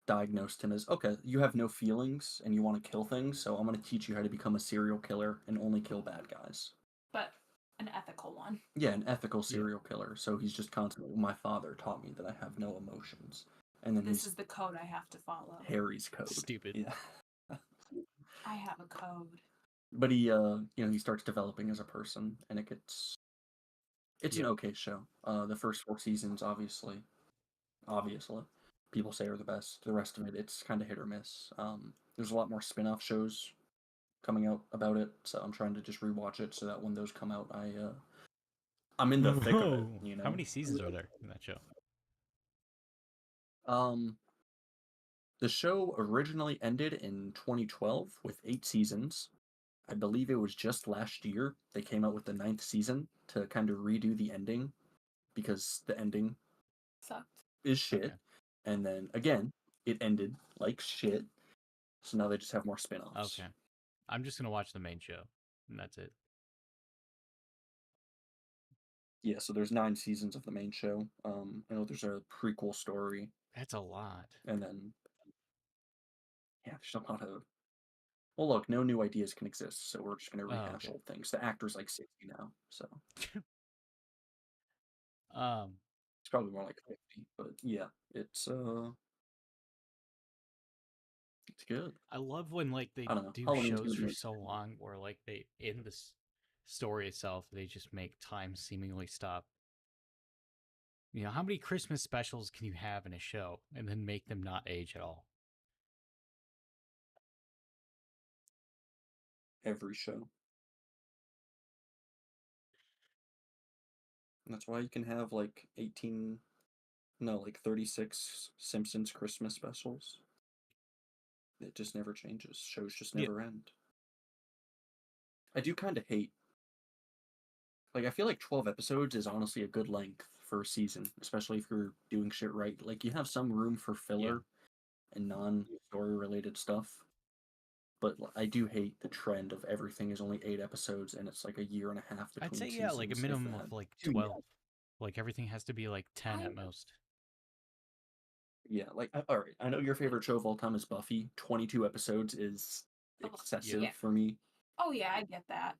diagnosed him as, okay, you have no feelings and you want to kill things, so I'm going to teach you how to become a serial killer and only kill bad guys. But an ethical one. Yeah, an ethical serial killer. So he's just constantly, my father taught me that I have no emotions. And then This is the code I have to follow. Harry's code. Stupid. Yeah. I have a code. But he he starts developing as a person, and it's an okay show. The first 4 seasons, obviously, people say are the best. The rest of it, it's kind of hit or miss. There's a lot more spin-off shows coming out about it, so I'm trying to just rewatch it so that when those come out, I'm in the thick of it. Whoa. How many seasons are there in that show? The show originally ended in 2012 with 8 seasons. I believe it was just last year they came out with the 9th season to kind of redo the ending because the ending Sucked. is shit. Okay. And then again, it ended like shit. So now they just have more spin-offs. Okay. I'm just gonna watch the main show, and that's it. Yeah, so there's 9 seasons of the main show. I know there's a prequel story, That's a lot. and then there's a lot of. Well, look, no new ideas can exist, so we're just gonna rehash okay. old things. The actor's like 60 now, so it's probably more like 50. But yeah, it's good. I love when like they I don't know. do Halloween's shows gonna for be so long where like they in the story itself they just make time seemingly stop. You know, how many Christmas specials can you have in a show and then make them not age at all? every show. And that's why you can have like 36 Simpsons Christmas specials. It just never changes. Shows just Yeah. never end. I do kind of hate. Like, I feel like 12 episodes is honestly a good length for a season, especially if you're doing shit right. Like, you have some room for filler and non-story related stuff. But I do hate the trend of everything is only 8 episodes and it's like a year and a half between I'd say seasons. like a if minimum that. of like Too 12. much. Like everything has to be like 10 at I- most. Yeah, like, all right, I know your favorite show of all time is Buffy. 22 episodes is excessive Yeah. for me. Oh yeah, I get that.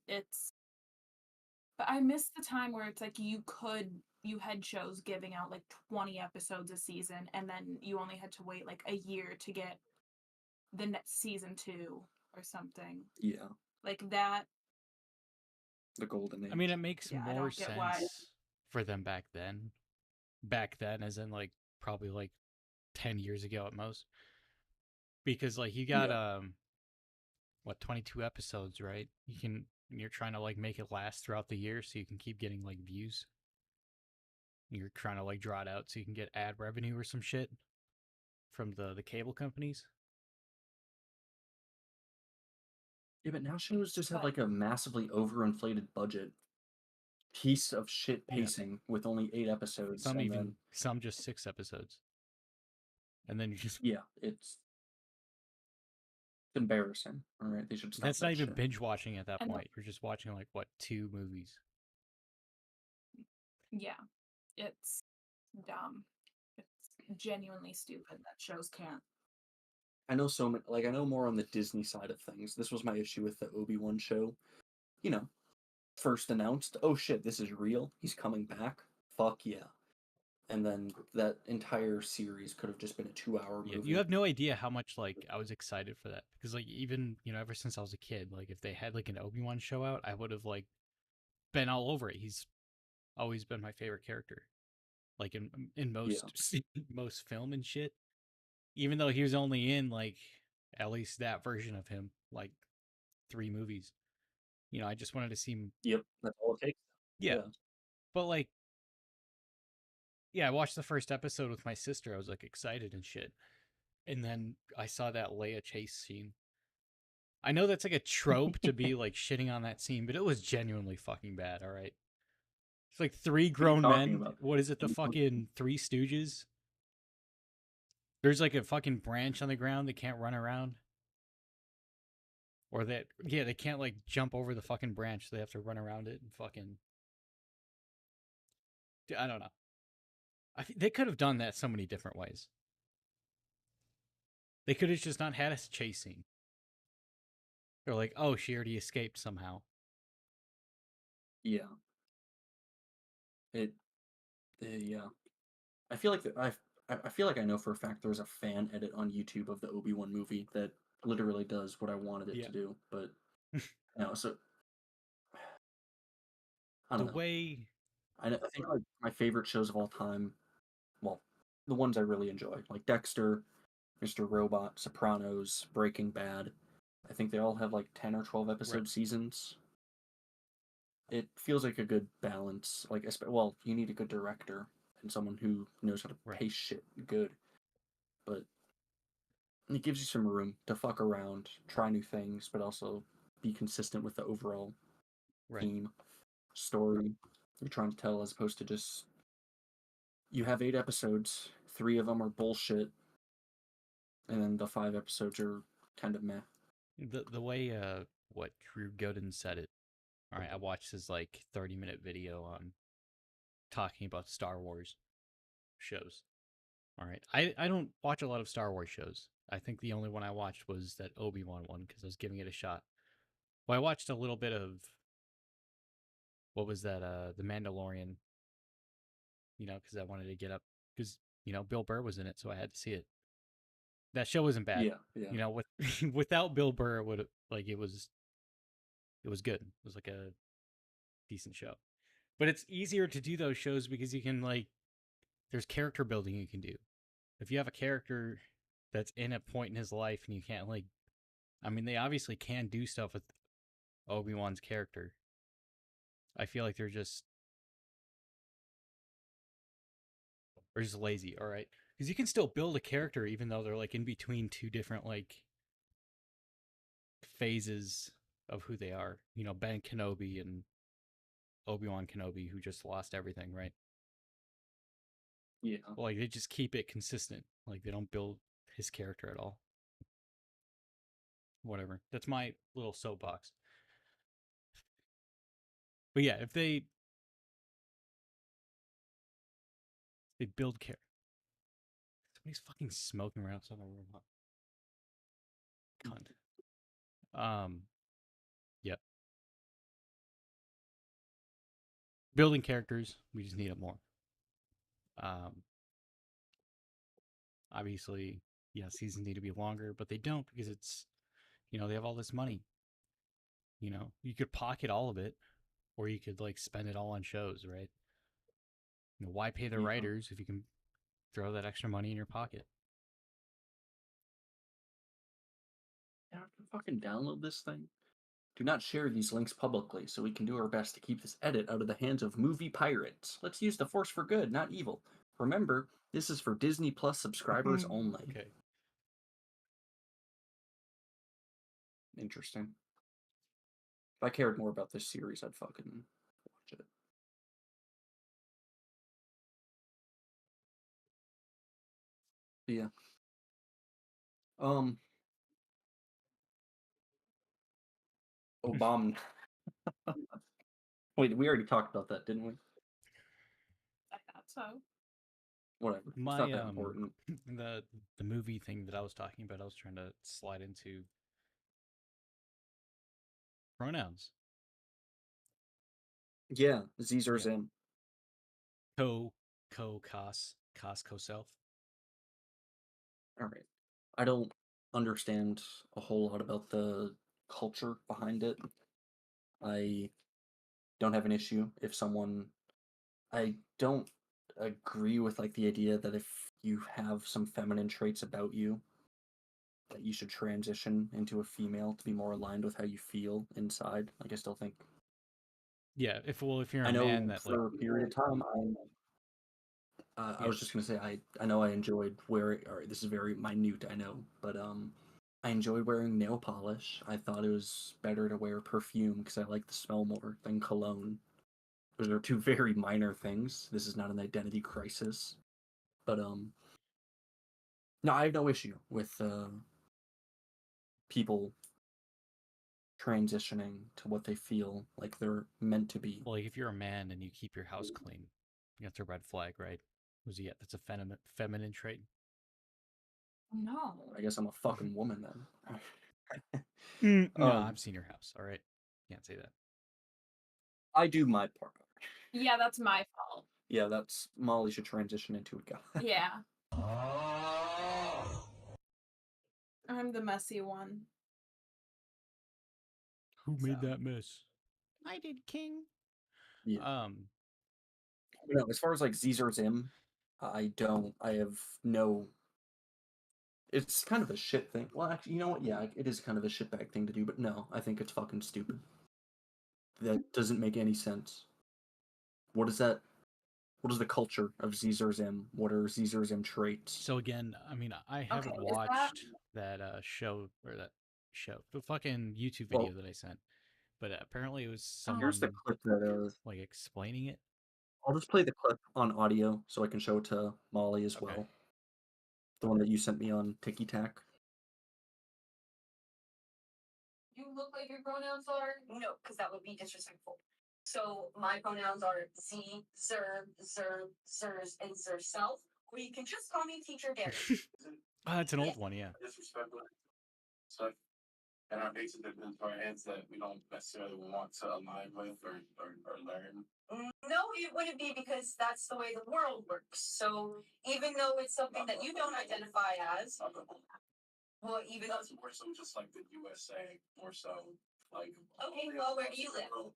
But I miss the time where it's like you had shows giving out like 20 episodes a season, and then you only had to wait like a year to get the next season 2 or something Yeah, like that. the golden age. I mean, it makes Yeah, I more don't get why. sense for them back then. Back then, as in like probably like 10 years ago at most. Because like you got 22 episodes, right? You're trying to like make it last throughout the year so you can keep getting like views. You're trying to like draw it out so you can get ad revenue or some shit from the cable companies. Yeah, but now shows just have But- like a massively overinflated budget. Piece of shit Yeah. pacing with only 8 episodes. Some and even then, some just 6 episodes. And then you just yeah, it's embarrassing. All right, they should stop. that's that not even shit. binge watching at that And the- point. You're just watching like what, 2 movies. Yeah, it's dumb. It's genuinely stupid that shows can't. I know so many. Like, I know more on the Disney side of things. This was my issue with the Obi-Wan show. You know, first announced, oh shit, this is real. He's coming back. Fuck yeah. And then that entire series could have just been a 2-hour Yeah, movie. you have no idea how much like I was excited for that because like even ever since I was a kid, like if they had like an Obi-Wan show out, I would have like been all over it. He's always been my favorite character, like in most most film and shit. Even though he was only in like at least that version of him, like 3 movies. I just wanted to see him. Yep, that's all it takes. Yeah, but like, yeah, I watched the first episode with my sister. I was like excited and shit. And then I saw that Leia chase scene. I know that's like a trope to be like shitting on that scene, but it was genuinely fucking bad, all right? It's like 3 grown talking men. about? What is it, the fucking 3 Stooges? There's like a fucking branch on the ground they can't run around. Or they can't like jump over the fucking branch. They have to run around it and fucking... I don't know. They could have done that so many different ways. They could have just not had us chasing. They're like, oh, she already escaped somehow. Yeah. Yeah. I feel like I feel like I know for a fact there's a fan edit on YouTube of the Obi-Wan movie that literally does what I wanted it to do, but no. So I don't know. I think like my favorite shows of all time, well, the ones I really enjoy, like Dexter, Mr. Robot, Sopranos, Breaking Bad. I think they all have like 10 or 12 episode seasons. It feels like a good balance. Like, well, you need a good director and someone who knows how to pace shit good. But it gives you some room to fuck around, try new things, but also be consistent with the overall theme, story you're trying to tell, as opposed to just you have 8 episodes, 3 of them are bullshit, and then the 5 episodes are kind of meh. The way what Drew Gooden said it. All right, I watched his like 30-minute video on talking about Star Wars shows. All right, I don't watch a lot of Star Wars shows. I think the only one I watched was that Obi-Wan one because I was giving it a shot. Well, I watched a little bit of what was that? The Mandalorian. Because I wanted to get up because Bill Burr was in it, so I had to see it. That show wasn't bad. Yeah. Without Bill Burr, it was good. It was like a decent show. But it's easier to do those shows because you can there's character building you can do. If you have a character that's in a point in his life and you can't they obviously can do stuff with Obi-Wan's character. I feel like they're just lazy, all right? Because you can still build a character even though they're like in between two different like phases of who they are. You know, Ben Kenobi and Obi-Wan Kenobi, who just lost everything, right? Yeah. Like they just keep it consistent. Like they don't build his character at all. Whatever. That's my little soapbox. But yeah, if they build character. Somebody's fucking smoking right outside the room. Cunt. Yep. Building characters, we just need it more. Obviously, yeah, seasons need to be longer, but they don't because it's, they have all this money. You could pocket all of it, or you could like spend it all on shows, right? Why pay the Yeah. writers if you can throw that extra money in your pocket? Yeah, I can fucking download this thing. Do not share these links publicly so we can do our best to keep this edit out of the hands of movie pirates. Let's use the force for good, not evil. Remember, this is for Disney Plus subscribers only. Okay. Interesting. If I cared more about this series, I'd fucking watch it. But yeah. Obama. Wait, we already talked about that, didn't we? I thought so. Whatever. It's My not that important. the movie thing that I was talking about, I was trying to slide into pronouns. Yeah, Zers Yeah. in. Cos, self. All right. I don't understand a whole lot about the culture behind it. I don't have an issue if someone. I don't agree with like the idea that if you have some feminine traits about you, that you should transition into a female to be more aligned with how you feel inside. Like I still think. Yeah, if you're I a know man that for like a period of time I was just gonna say I know I enjoyed wearing. All right, this is very minute, I know, but I enjoyed wearing nail polish. I thought it was better to wear perfume because I like the smell more than cologne. Those are two very minor things. This is not an identity crisis, but no, I have no issue with people transitioning to what they feel like they're meant to be. well, like if you're a man and you keep your house clean, that's a red flag, right? That's a feminine trait. No. I guess I'm a fucking woman then. No, I've seen your house. All right, can't say that. I do my part. Yeah, that's my fault. Yeah, that's Molly should transition into a guy. Yeah. I'm the messy one. Who made So. that mess? I did, King. Yeah. No, as far as like Caesar Zim, I have no. It's kind of a shit thing. Well, actually, you know what? Yeah, it is kind of a shitbag thing to do, but no, I think it's fucking stupid. That doesn't make any sense. What is that? What is the culture of Caesar Zim? What are Caesar Zim traits? So again, I mean, I haven't Okay, watched that the fucking YouTube video that I sent, but apparently it was someone Here's the clip that like explaining it. I'll just play the clip on audio so I can show it to Molly as Okay. well. The one that you sent me on Tiki Tack. You look like your pronouns are? No, because that would be disrespectful. So my pronouns are Z, Zer, Zers, and Zerself. Or you can just call me Teacher Gary. Oh, that's an old one, yeah. Disrespectful stuff and our basic into our heads that we don't necessarily want to align with or learn. No, it wouldn't be because that's the way the world works. So even though it's something that you don't identify as, well, even though That's more so just like the USA, more so like. Okay, well, where do you live?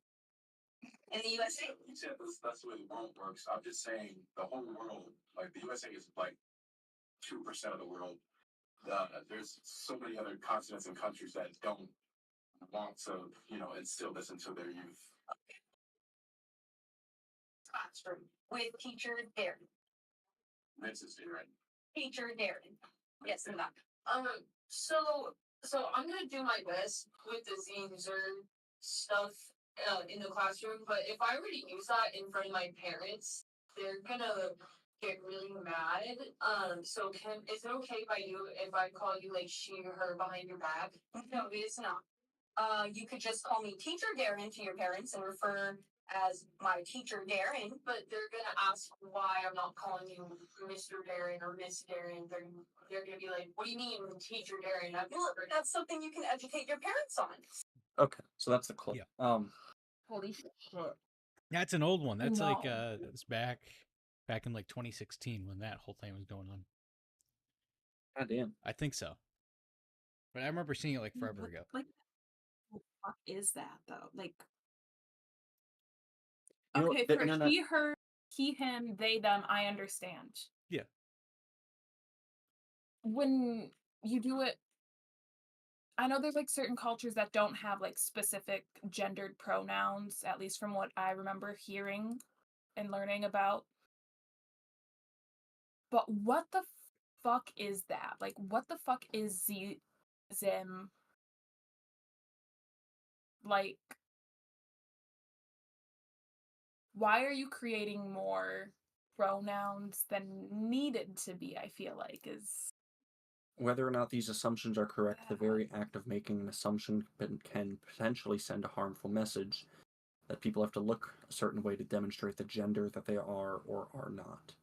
In the USA? Yeah, that's the way the world works. I'm just saying the whole world, like the USA is like 2% of the world. There's so many other continents and countries that don't want to, instill this into their youth. Classroom with teacher Darren. Mrs. Darren. Teacher Darren. Yes, and that. So I'm gonna do my best with the Zer stuff in the classroom, but if I were to use that in front of my parents, they're gonna get really mad. So is it okay if I call you like she or her behind your back? No, it is not. You could just call me Teacher Darren to your parents and refer as my teacher Darren, but they're gonna ask why I'm not calling you Mr. Darren or Miss Darren. They're gonna be like, "What do you mean, Teacher Darren?" That's something you can educate your parents on. Okay, so that's the clip. Yeah. Holy shit. That's an old one. That's like No. that's back in like 2016 when that whole thing was going on. God damn. I think so. But I remember seeing it like forever ago. Like, what the fuck is that though? Like, You know, okay, the for internet- he, her, he, him, they, them, I understand. Yeah. When you do it, I know there's like certain cultures that don't have like specific gendered pronouns, at least from what I remember hearing and learning about. But what the fuck is that? Like, what the fuck is Zim? Like, why are you creating more pronouns than needed to be? I feel like is Whether or not these assumptions are correct, the very act of making an assumption can potentially send a harmful message that people have to look a certain way to demonstrate the gender that they are or are not.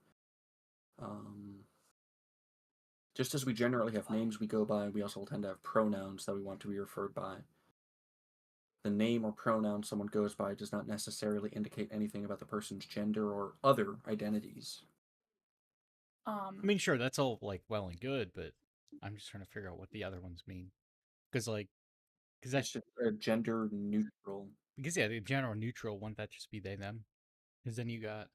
Just as we generally have names we go by, we also tend to have pronouns that we want to be referred by. The name or pronoun someone goes by does not necessarily indicate anything about the person's gender or other identities. I mean, sure, that's all like well and good, but I'm just trying to figure out what the other ones mean. Because that's just gender neutral. Because yeah, the gender neutral, wouldn't that just be they them? Because then you got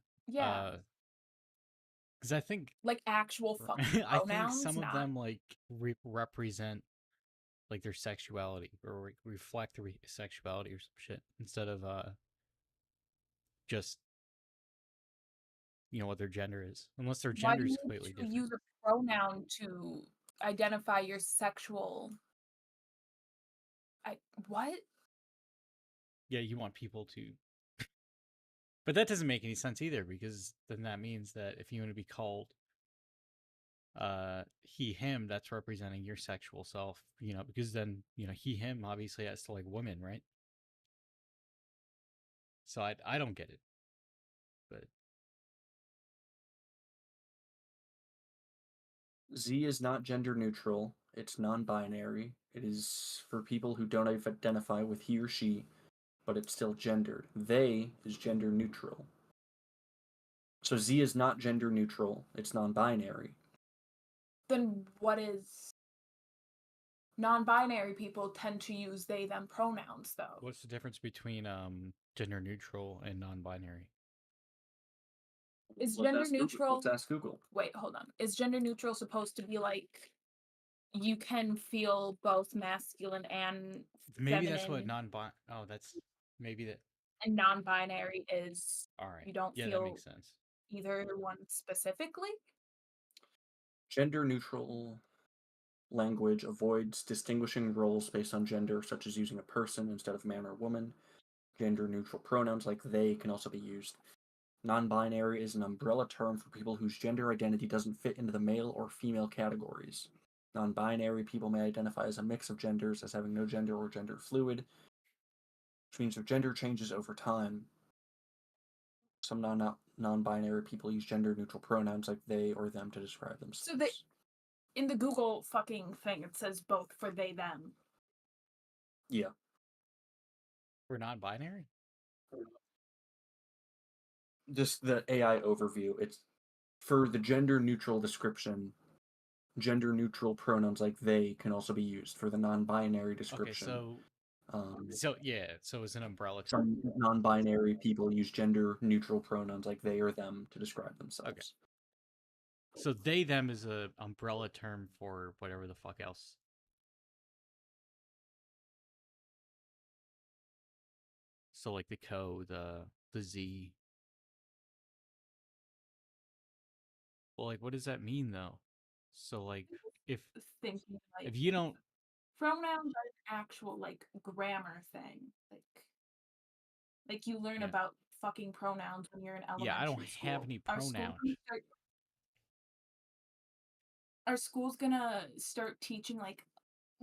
because I think like actual fucking I pronouns. think some not... of them like represent like their sexuality or reflect their sexuality or some shit instead of just what their gender is, unless their gender is completely different. Use a pronoun to identify your sexual. What? Yeah, you want people to. But that doesn't make any sense either, because then that means that if you want to be called he, him, that's representing your sexual self, because then, he, him obviously has to like women, right? So I don't get it. But Z is not gender neutral. It's non-binary. It is for people who don't identify with he or she, but it's still gendered. They is gender neutral. So Z is not gender neutral. It's non-binary. Then what is... Non-binary people tend to use they, them pronouns, though. What's the difference between gender neutral and non-binary? Is gender neutral... Let's ask Google. Wait, hold on. Is gender neutral supposed to be like you can feel both masculine and maybe feminine, that's what that's maybe that. And non-binary is all right. You don't feel that makes sense. Either one specifically. Gender neutral language avoids distinguishing roles based on gender, such as using a person instead of man or woman. Gender neutral pronouns like they can also be used. Non-binary is an umbrella term for people whose gender identity doesn't fit into the male or female categories. Non-binary people may identify as a mix of genders, as having no gender or gender fluid, which means their gender changes over time. Some non-binary people use gender-neutral pronouns like they or them to describe themselves. So in the Google fucking thing, it says both for they, them. Yeah. For non-binary? Just the AI overview. It's for the gender-neutral description. Gender-neutral pronouns like they can also be used for the non-binary description. Okay, so it's an umbrella term. Some non-binary people use gender-neutral pronouns like they or them to describe themselves. Okay. So they, them is a umbrella term for whatever the fuck else. So like the co, the z. Well, like, what does that mean though? So like, if Thinking like if you don't, pronouns are an actual like grammar thing. Like you learn Yeah. about fucking pronouns when you're in elementary yeah, I don't school. have any Our school's pronouns. gonna start, our school's gonna start teaching like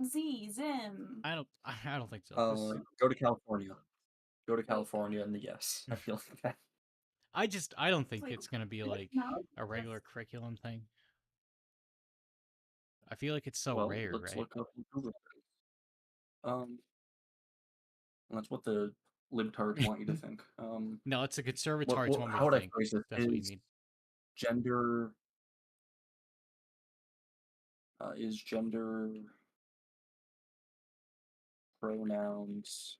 Zim. I don't think so. 'cause Go to California. Go to California, and yes, I feel like that. I don't think like, it's gonna be "What? like No, a regular that's- curriculum thing. I feel like it's so Well, rare, let's right? look up on Google. That's what the libtards want you to think. No, it's the conservatards want me How to would I think. phrase it? That's what you mean. Gender is gender pronouns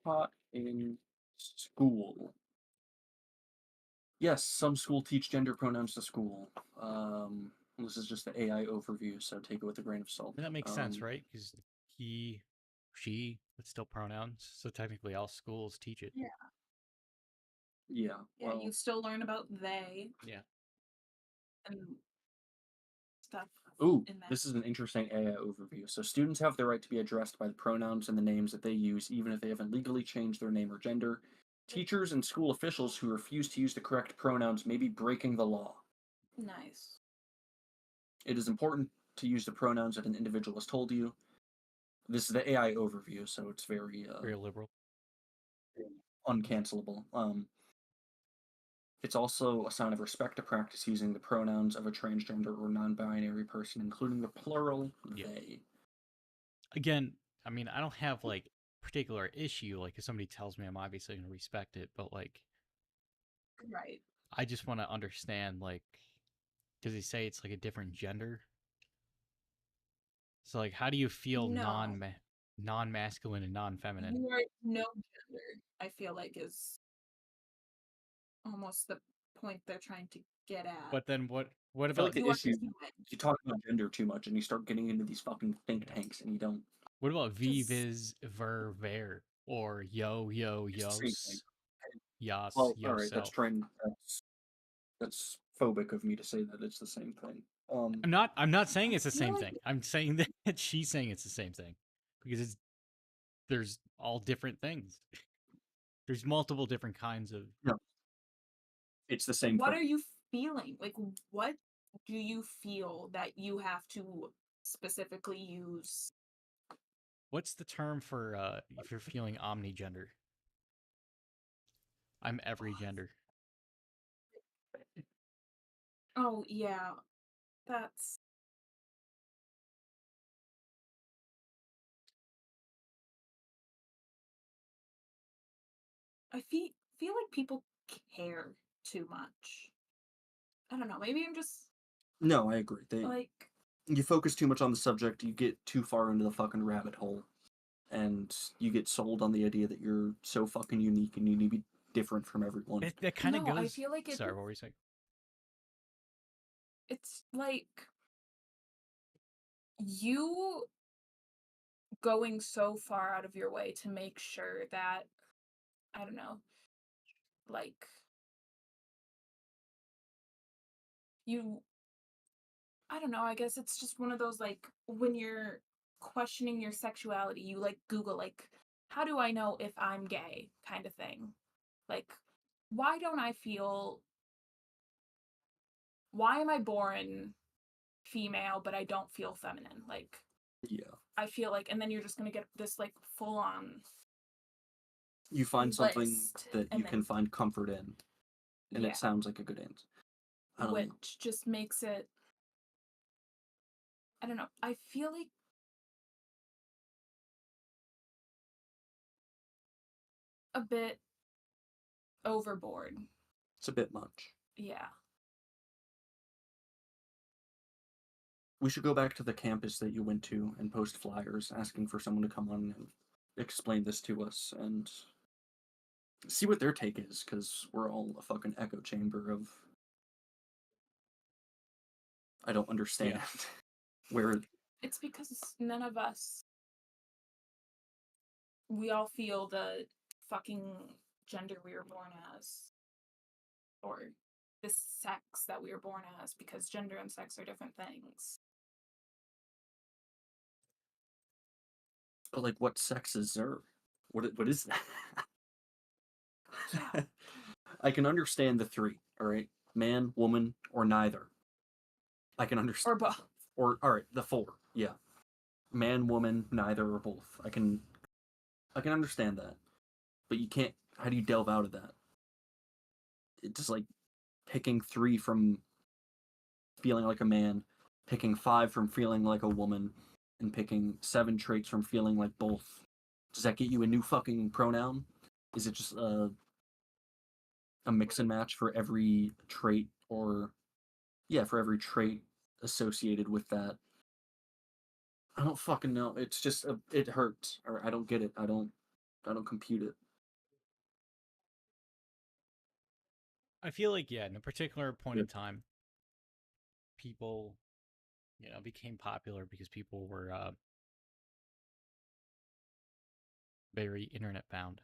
taught in school? Yes, some school teach gender pronouns to school. This is just the AI overview, so take it with a grain of salt. And that makes sense, right? Because he, she, it's still pronouns. So technically, all schools teach it. Yeah. Yeah. Yeah, Well, you still learn about they Yeah. and stuff. ooh, in that. this is an interesting AI overview. So students have the right to be addressed by the pronouns and the names that they use, even if they haven't legally changed their name or gender. Teachers and school officials who refuse to use the correct pronouns may be breaking the law. Nice. It is important to use the pronouns that an individual has told you. This is the AI overview, so it's very Very liberal. uncancelable. It's also a sign of respect to practice using the pronouns of a transgender or non-binary person, including the plural Yeah. they. Again, I mean, I don't have like particular issue. Like, if somebody tells me, I'm obviously gonna respect it. But like, Right. I just want to understand, like, does he say it's like a different gender? So like, how do you feel No. non-masculine and non-feminine? You are no gender, I feel like, is almost the point they're trying to get at. But then what I feel like about the You are issue human. you talk about gender too much and you start getting into these fucking think tanks and you don't. what about v, Just- viz, ver, ver, or yo, yo, It's the same yos, thing. yas, Well, yo, all right, that's phobic of me to say that it's the same thing. I'm not saying it's the feel same like- thing. I'm saying that she's saying it's the same thing because there's all different things. There's multiple different kinds of. It's the same What thing. are you feeling? Like, what do you feel that you have to specifically use? What's the term for if you're feeling omnigender? I'm every gender. Oh, yeah. That's. I feel like people care too much. I don't know. Maybe I'm just No, I agree. like. You focus too much on the subject, you get too far into the fucking rabbit hole, and you get sold on the idea that you're so fucking unique and you need to be different from everyone. That kind of No, goes. I feel like Sorry, what were you saying? it's like you going so far out of your way to make sure that, I don't know, like you, I don't know, I guess it's just one of those, like, when you're questioning your sexuality, you like Google, like, how do I know if I'm gay kind of thing. Like, why don't I feel, why am I born female but I don't feel feminine? Like, Yeah. I feel like, and then you're just gonna get this like full on. You find something List, that and you can then- find comfort in, and Yeah. it sounds like a good answer. I don't know. Which just makes it, I don't know, I feel like a bit overboard. It's a bit much. Yeah. We should go back to the campus that you went to and post flyers asking for someone to come on and explain this to us and see what their take is, because we're all a fucking echo chamber of I don't understand where It's because none of us we all feel the fucking gender we were born as, or the sex that we were born as, because gender and sex are different things. But like, what sex is Zer? What is that? Yeah. I can understand the three. All right, man, woman, or neither. I can understand. Or both. Or all right, the four. Yeah, man, woman, neither, or both. I can understand that, but you can't. How do you delve out of that? It's just like picking 3 from feeling like a man, picking 5 from feeling like a woman, and picking 7 traits from feeling like both. Does that get you a new fucking pronoun? Is it just a mix and match for every trait, or yeah, for every trait associated with that? I don't fucking know. It's just it hurts, or I don't get it. I don't compute it. I feel like, yeah, in a particular point Yeah. in time, people, became popular because people were very internet bound.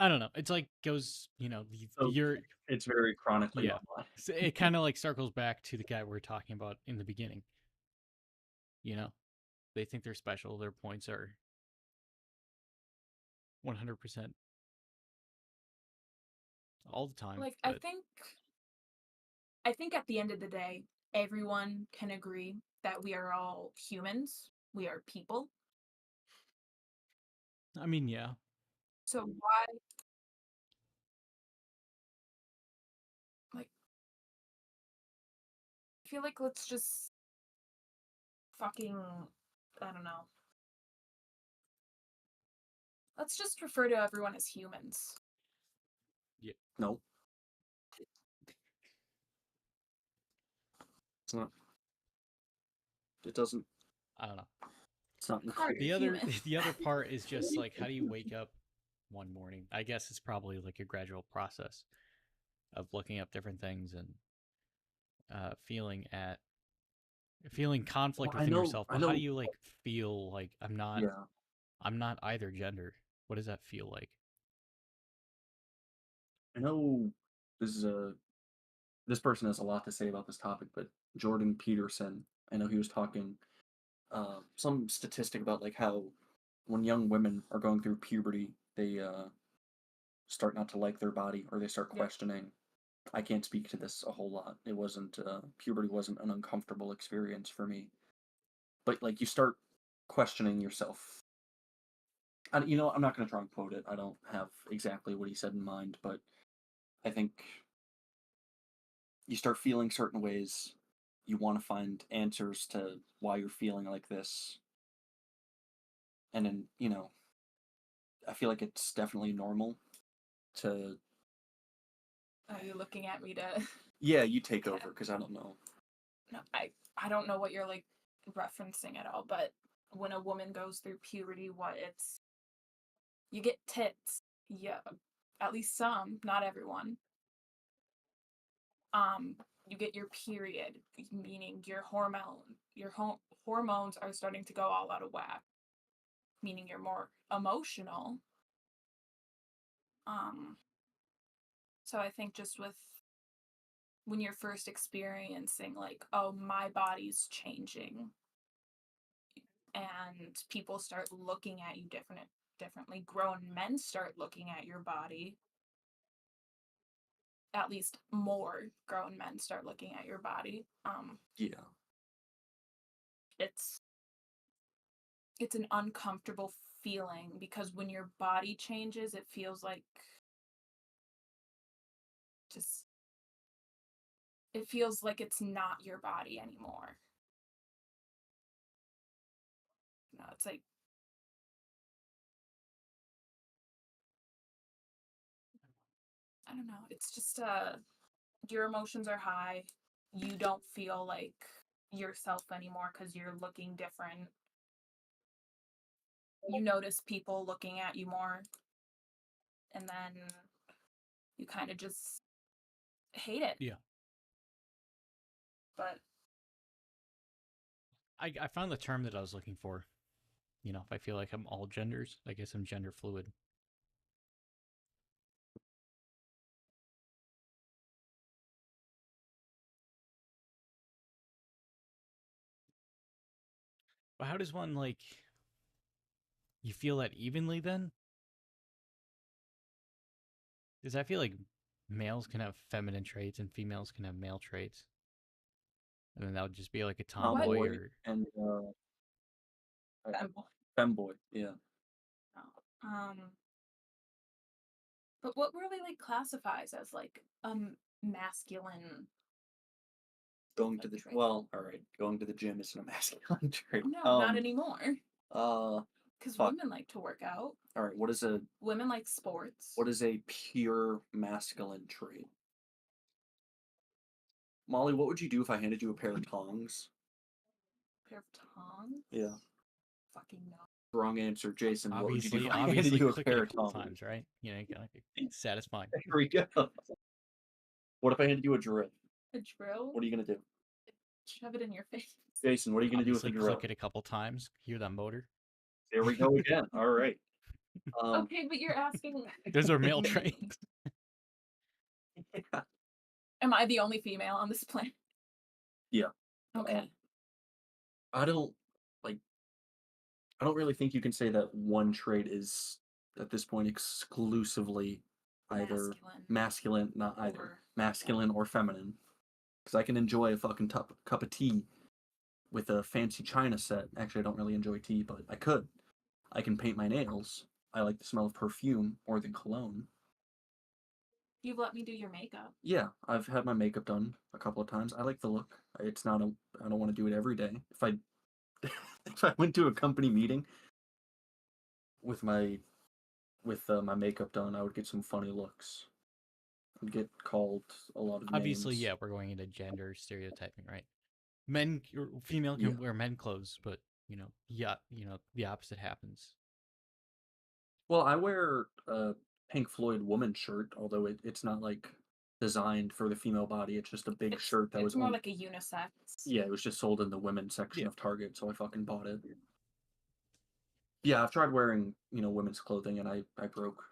I don't know. It's like goes, So you're it's very chronically yeah. online. So it kind of like circles back to the guy we were talking about in the beginning. They think they're special. Their points are 100% all the time. Like, but I think at the end of the day, everyone can agree that we are all humans. We are people. I mean, yeah. So why, like, I feel like let's just fucking, I don't know. Let's just refer to everyone as humans. No. It's not. It doesn't. I don't know. It's not Carter, included. The other part is just like, how do you wake up one morning? I guess it's probably like a gradual process of looking up different things and feeling conflict Well, I within know- yourself. I But how do know- you like feel like I'm Yeah. not either gender? What does that feel like? I know this person has a lot to say about this topic, but Jordan Peterson, I know he was talking some statistic about like how when young women are going through puberty, they start not to like their body, or they start Yep. questioning. I can't speak to this a whole lot. It wasn't puberty wasn't an uncomfortable experience for me, but like you start questioning yourself. And I'm not going to try and quote it. I don't have exactly what he said in mind, but I think you start feeling certain ways. You want to find answers to why you're feeling like this. And then, I feel like it's definitely normal to. Are you looking at me to? Yeah, you take Yeah. over because I don't know. No, I don't know what you're like referencing at all, but when a woman goes through puberty, you get tits. Yeah, at least some, not everyone. You get your period, meaning your hormones are starting to go all out of whack, meaning you're more emotional. So I think just with when you're first experiencing like, oh, my body's changing, and people start looking at you differently, grown men start looking at your body, at least more grown men start looking at your body. Yeah. It's an uncomfortable feeling, because when your body changes, it feels like it's not your body anymore. No, it's like, I don't know. It's just your emotions are high. You don't feel like yourself anymore because you're looking different. You notice people looking at you more, and then you kind of just hate it. Yeah. But I found the term that I was looking for. you know, if I feel like I'm all genders, I guess I'm gender fluid. But how does one, like, you feel that evenly then? Because I feel like males can have feminine traits and females can have male traits. And then that would just be like a tomboy Tomboy or and Femboy. femboy. Yeah. Um, but what really like classifies as like masculine? Going to the trait. well, all right. Going to the gym isn't a masculine trait. No, not anymore. Fuck. Because women like to work out. All right. Women like sports. What is a pure masculine trait? Molly, what would you do if I handed you a pair of tongs? Pair of tongs? Yeah. Fucking no. Wrong answer, Jason. What would you do obviously, if I handed obviously you a click pair it a of couple tongs? times, right? You know, satisfying. Here we go. What if I handed you a drill? A drill? What are you gonna do? Shove it in your face. Jason, what are you gonna do with Obviously, a drill? click it a couple times. Hear that motor? There we go again. All right. Okay, but you're asking. Those are male traits. Yeah. Am I the only female on this planet? Yeah. Okay. I don't really think you can say that one trait is at this point exclusively either masculine, not either Or- masculine or feminine. Because I can enjoy a fucking cup of tea with a fancy china set. Actually, I don't really enjoy tea, but I could. I can paint my nails. I like the smell of perfume more than cologne. You've let me do your makeup. Yeah, I've had my makeup done a couple of times. I like the look. It's not I don't want to do it every day. If I if I went to a company meeting with my makeup done, I would get some funny looks. I'd get called a lot of Obviously, names. yeah, we're going into gender stereotyping, right? Men or female can Yeah. wear men clothes, but the opposite happens. Well, I wear a Pink Floyd woman shirt, although it's not like designed for the female body. It's just a big shirt that it's was more only, like a unisex. yeah, it was just sold in the women's section Yeah. of Target, so I fucking bought it. Yeah, I've tried wearing, women's clothing and I broke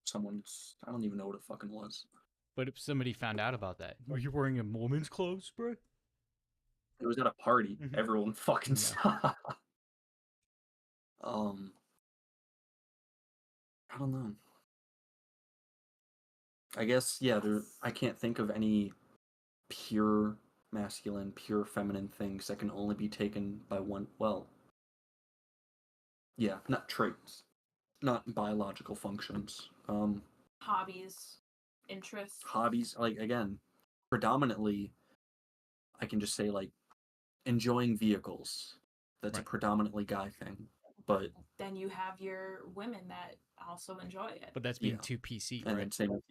someone's, I don't even know what it fucking was. But if somebody found out about that, are you wearing a woman's clothes, bro? It was at a party. Mhm. Everyone fucking Yeah. saw. I don't know. I guess, yeah, I can't think of any pure masculine, pure feminine things that can only be taken by one. Well, yeah, not traits, not biological functions. Hobbies, interests. Hobbies, like, again, predominantly, I can just say, like, enjoying vehicles. That's a Right. predominantly guy thing. But Then you have your women that also enjoy it. But that's being Yeah. too PC, and then right? same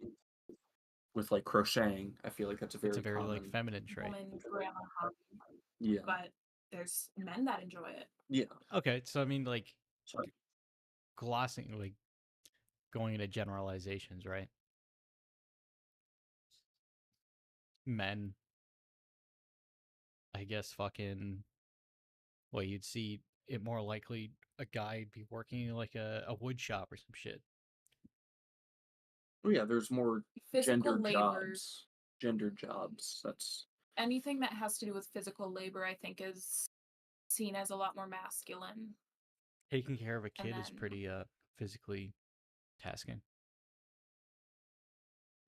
with like crocheting, I feel like that's a very It's a very common. like feminine trait. Women grandma hobby, Yeah. but there's men that enjoy it. Yeah. Okay, so I mean, like, Sorry. glossing, like, going into generalizations, right? Men, I guess, fucking. Well, you'd see it more likely a guy be working in like a wood shop or some shit. Oh yeah, there's more Physical gendered labor. jobs. Gendered jobs. That's Anything that has to do with physical labor, I think, is seen as a lot more masculine. Taking care of a And kid is then- pretty physically tasking.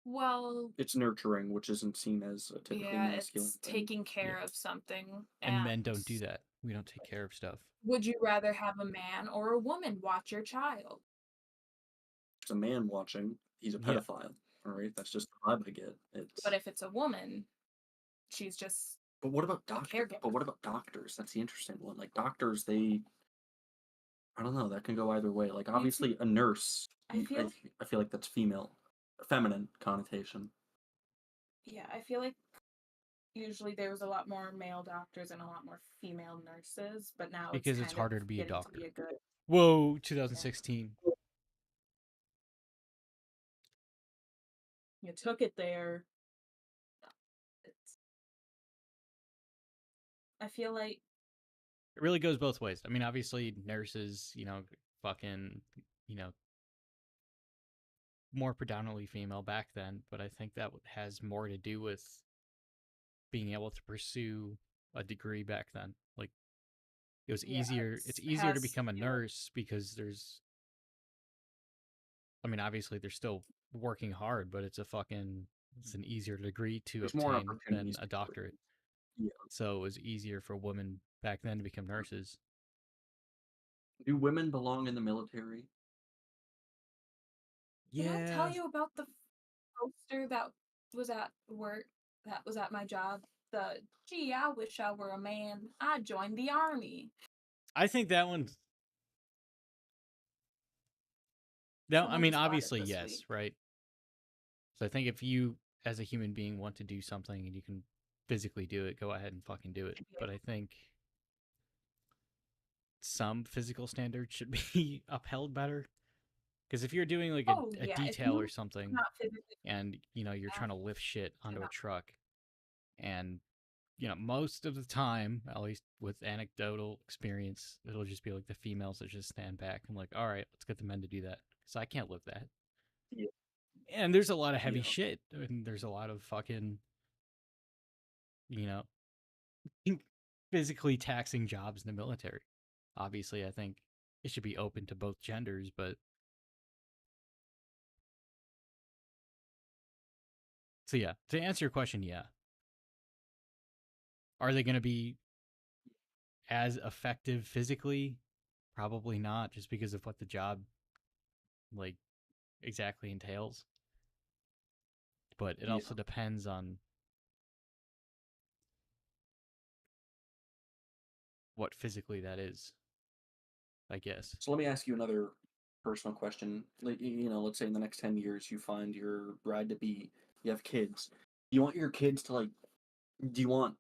Well, it's nurturing, which isn't seen as a typically yeah, masculine it's thing. taking care Yeah. of something. And men don't do that. We don't take care of stuff. Would you rather have a man or a woman watch your child? It's a man watching. He's a Yeah. pedophile. All right, that's just the vibe I get. It's. But if it's a woman, she's just But what about a doctors? caregiver. But what about doctors? That's the interesting one. Like doctors, I don't know. That can go either way. Like obviously, a nurse. I feel- I feel like that's feminine connotation. Yeah, I feel like usually there was a lot more male doctors and a lot more female nurses, but now Because it's kind harder of to be a getting doctor. be a good. Whoa, 2016. You took it there. I feel like It really goes both ways. I mean, obviously, nurses, fucking, you know, more predominantly female back then, but I think that has more to do with being able to pursue a degree back then. Like, it was Yeah, easier. It's easier to become a nurse because there's. I mean, obviously, they're still working hard, but it's an easier degree to There's more obtain than opportunities a to doctorate. Yeah. So it was easier for women back then to become nurses. Do women belong in the military? Did I tell Yeah. you about the poster that was at work, that was at my job? Gee, I wish I were a man. I joined the army. I think that one's. No, I Someone mean, just bought it obviously, this yes, week. right? So I think if you, as a human being, want to do something and you can physically do it, go ahead and fucking do it. Yeah. But I think some physical standards should be upheld better. Because if you're doing like a If detail or you're something, not physically and you're trying to lift shit onto a not- truck, and most of the time, at least with anecdotal experience, it'll just be like the females that just stand back and like, all right, let's get the men to do that because I can't lift that. Yeah. And there's a lot of heavy Yeah. shit, and there's a lot of fucking, physically taxing jobs in the military. Obviously, I think it should be open to both genders, but so yeah, to answer your question, yeah. Are they going to be as effective physically? Probably not, just because of what the job like exactly entails. But it also depends on what physically that is, I guess. So let me ask you another personal question. Like, let's say in the next 10 years you find your bride to be, you have kids. Do you want your kids to do you want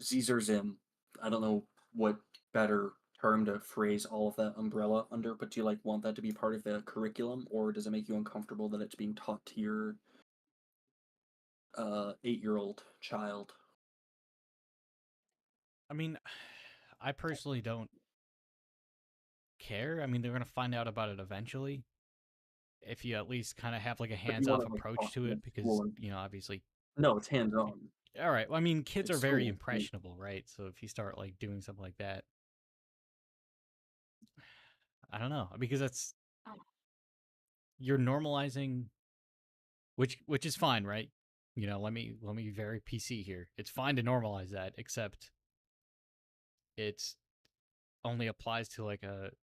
Caesar Zim? I don't know what better term to phrase all of that umbrella under, but do you want that to be part of the curriculum, or does it make you uncomfortable that it's being taught to your 8-year-old child? I mean, I personally don't care. I mean, they're going to find out about it eventually. If you at least kind of have like a hands-off approach to it, because, obviously. No, it's hands-on. All right. Well, I mean, kids It's are very school. impressionable, right? So if you start doing something like that, I don't know, because you're normalizing, which is fine, right? Let me be very PC here. It's fine to normalize that, except it's only applies to a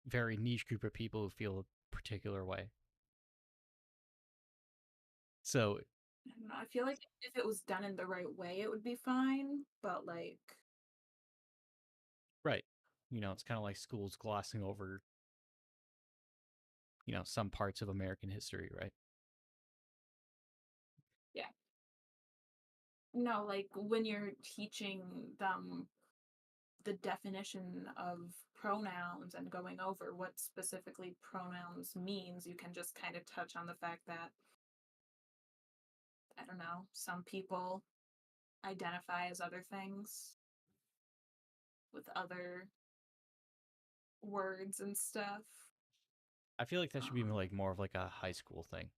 very niche group of people who feel a particular way. So I don't know. I feel like if it was done in the right way, it would be fine. But right, it's kind of like schools glossing over, some parts of American history, right? Yeah. No, when you're teaching them the definition of pronouns and going over what specifically pronouns means, you can just kind of touch on the fact that, I don't know, some people identify as other things with other words and stuff. I feel like that should be more of a high school thing.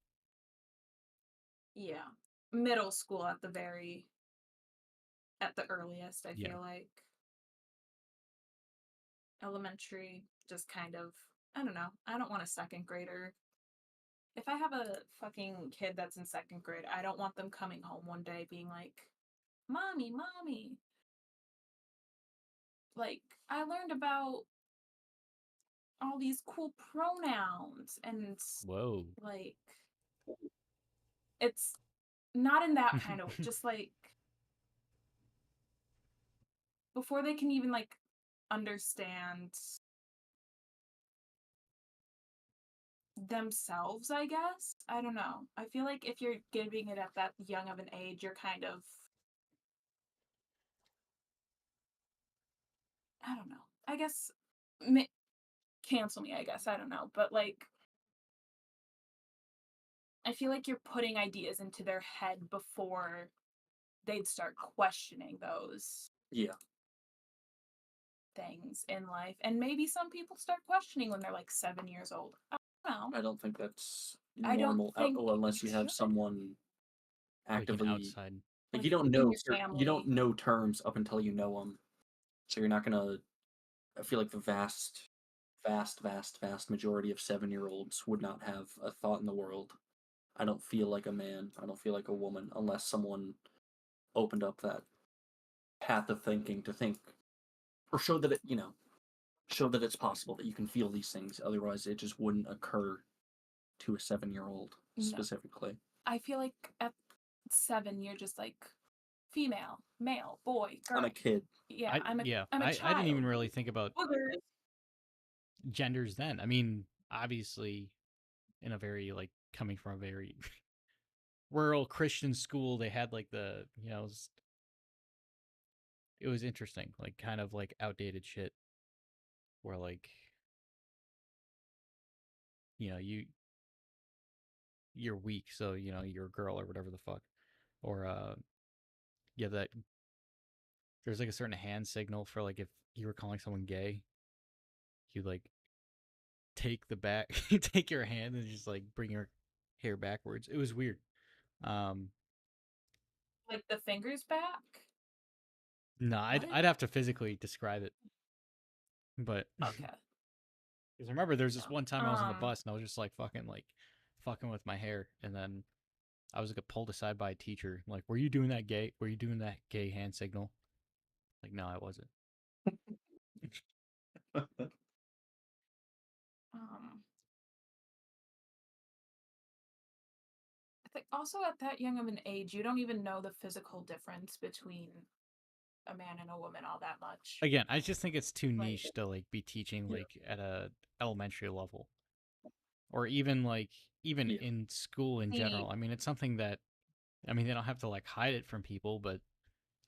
Yeah. Middle school at the earliest, I feel like. Elementary, just kind of, I don't know. I don't want a second grader. If I have a fucking kid that's in second grade, I don't want them coming home one day being like, Mommy, Mommy. I learned about all these cool pronouns and whoa. It's not in that kind of just before they can even understand themselves, I guess. I don't know. I feel like if you're giving it at that young of an age, you're kind of, I don't know. I guess cancel me, I guess. I don't know. But I feel like you're putting ideas into their head before they'd start questioning those Yeah. things in life. And maybe some people start questioning when they're like 7 years old. I don't know. I don't think that's I don't normal think unless you have should. someone Like an actively outside. like Like, you don't in know your you don't family. know terms up until you know them. So you're not gonna. I feel like the vast majority of 7-year-olds would not have a thought in the world. I don't feel like a man. I don't feel like a woman unless someone opened up that path of thinking to think or show that show that it's possible that you can feel these things. Otherwise, it just wouldn't occur to a 7-year-old No. specifically. I feel like at 7 you're just like female, male, boy, girl. I'm a kid. Yeah, I'm a child. I didn't even really think about Boogers. genders then. I mean, obviously, in a very like coming from a very rural Christian school, they had like the it was interesting, like kind of like outdated shit, where like you're weak, so you're a girl or whatever the fuck, or yeah, that there's like a certain hand signal for like if you were calling someone gay, you like take your hand and just like bring your hair backwards. It was weird. Like the fingers back. No, I'd have to physically describe it, but Okay. because I remember there's this No. one time I was on the bus and I was just like fucking with my hair, and then I was like pulled aside by a teacher, like, were you doing that gay hand signal? Like, no, I wasn't. I think also at that young of an age, you don't even know the physical difference between a man and a woman all that much. Again, I just think it's too Like- niche to like be teaching Yeah. like at a elementary level, or even Yeah. in school in general. I mean, it's something that, I mean, they don't have to like hide it from people, but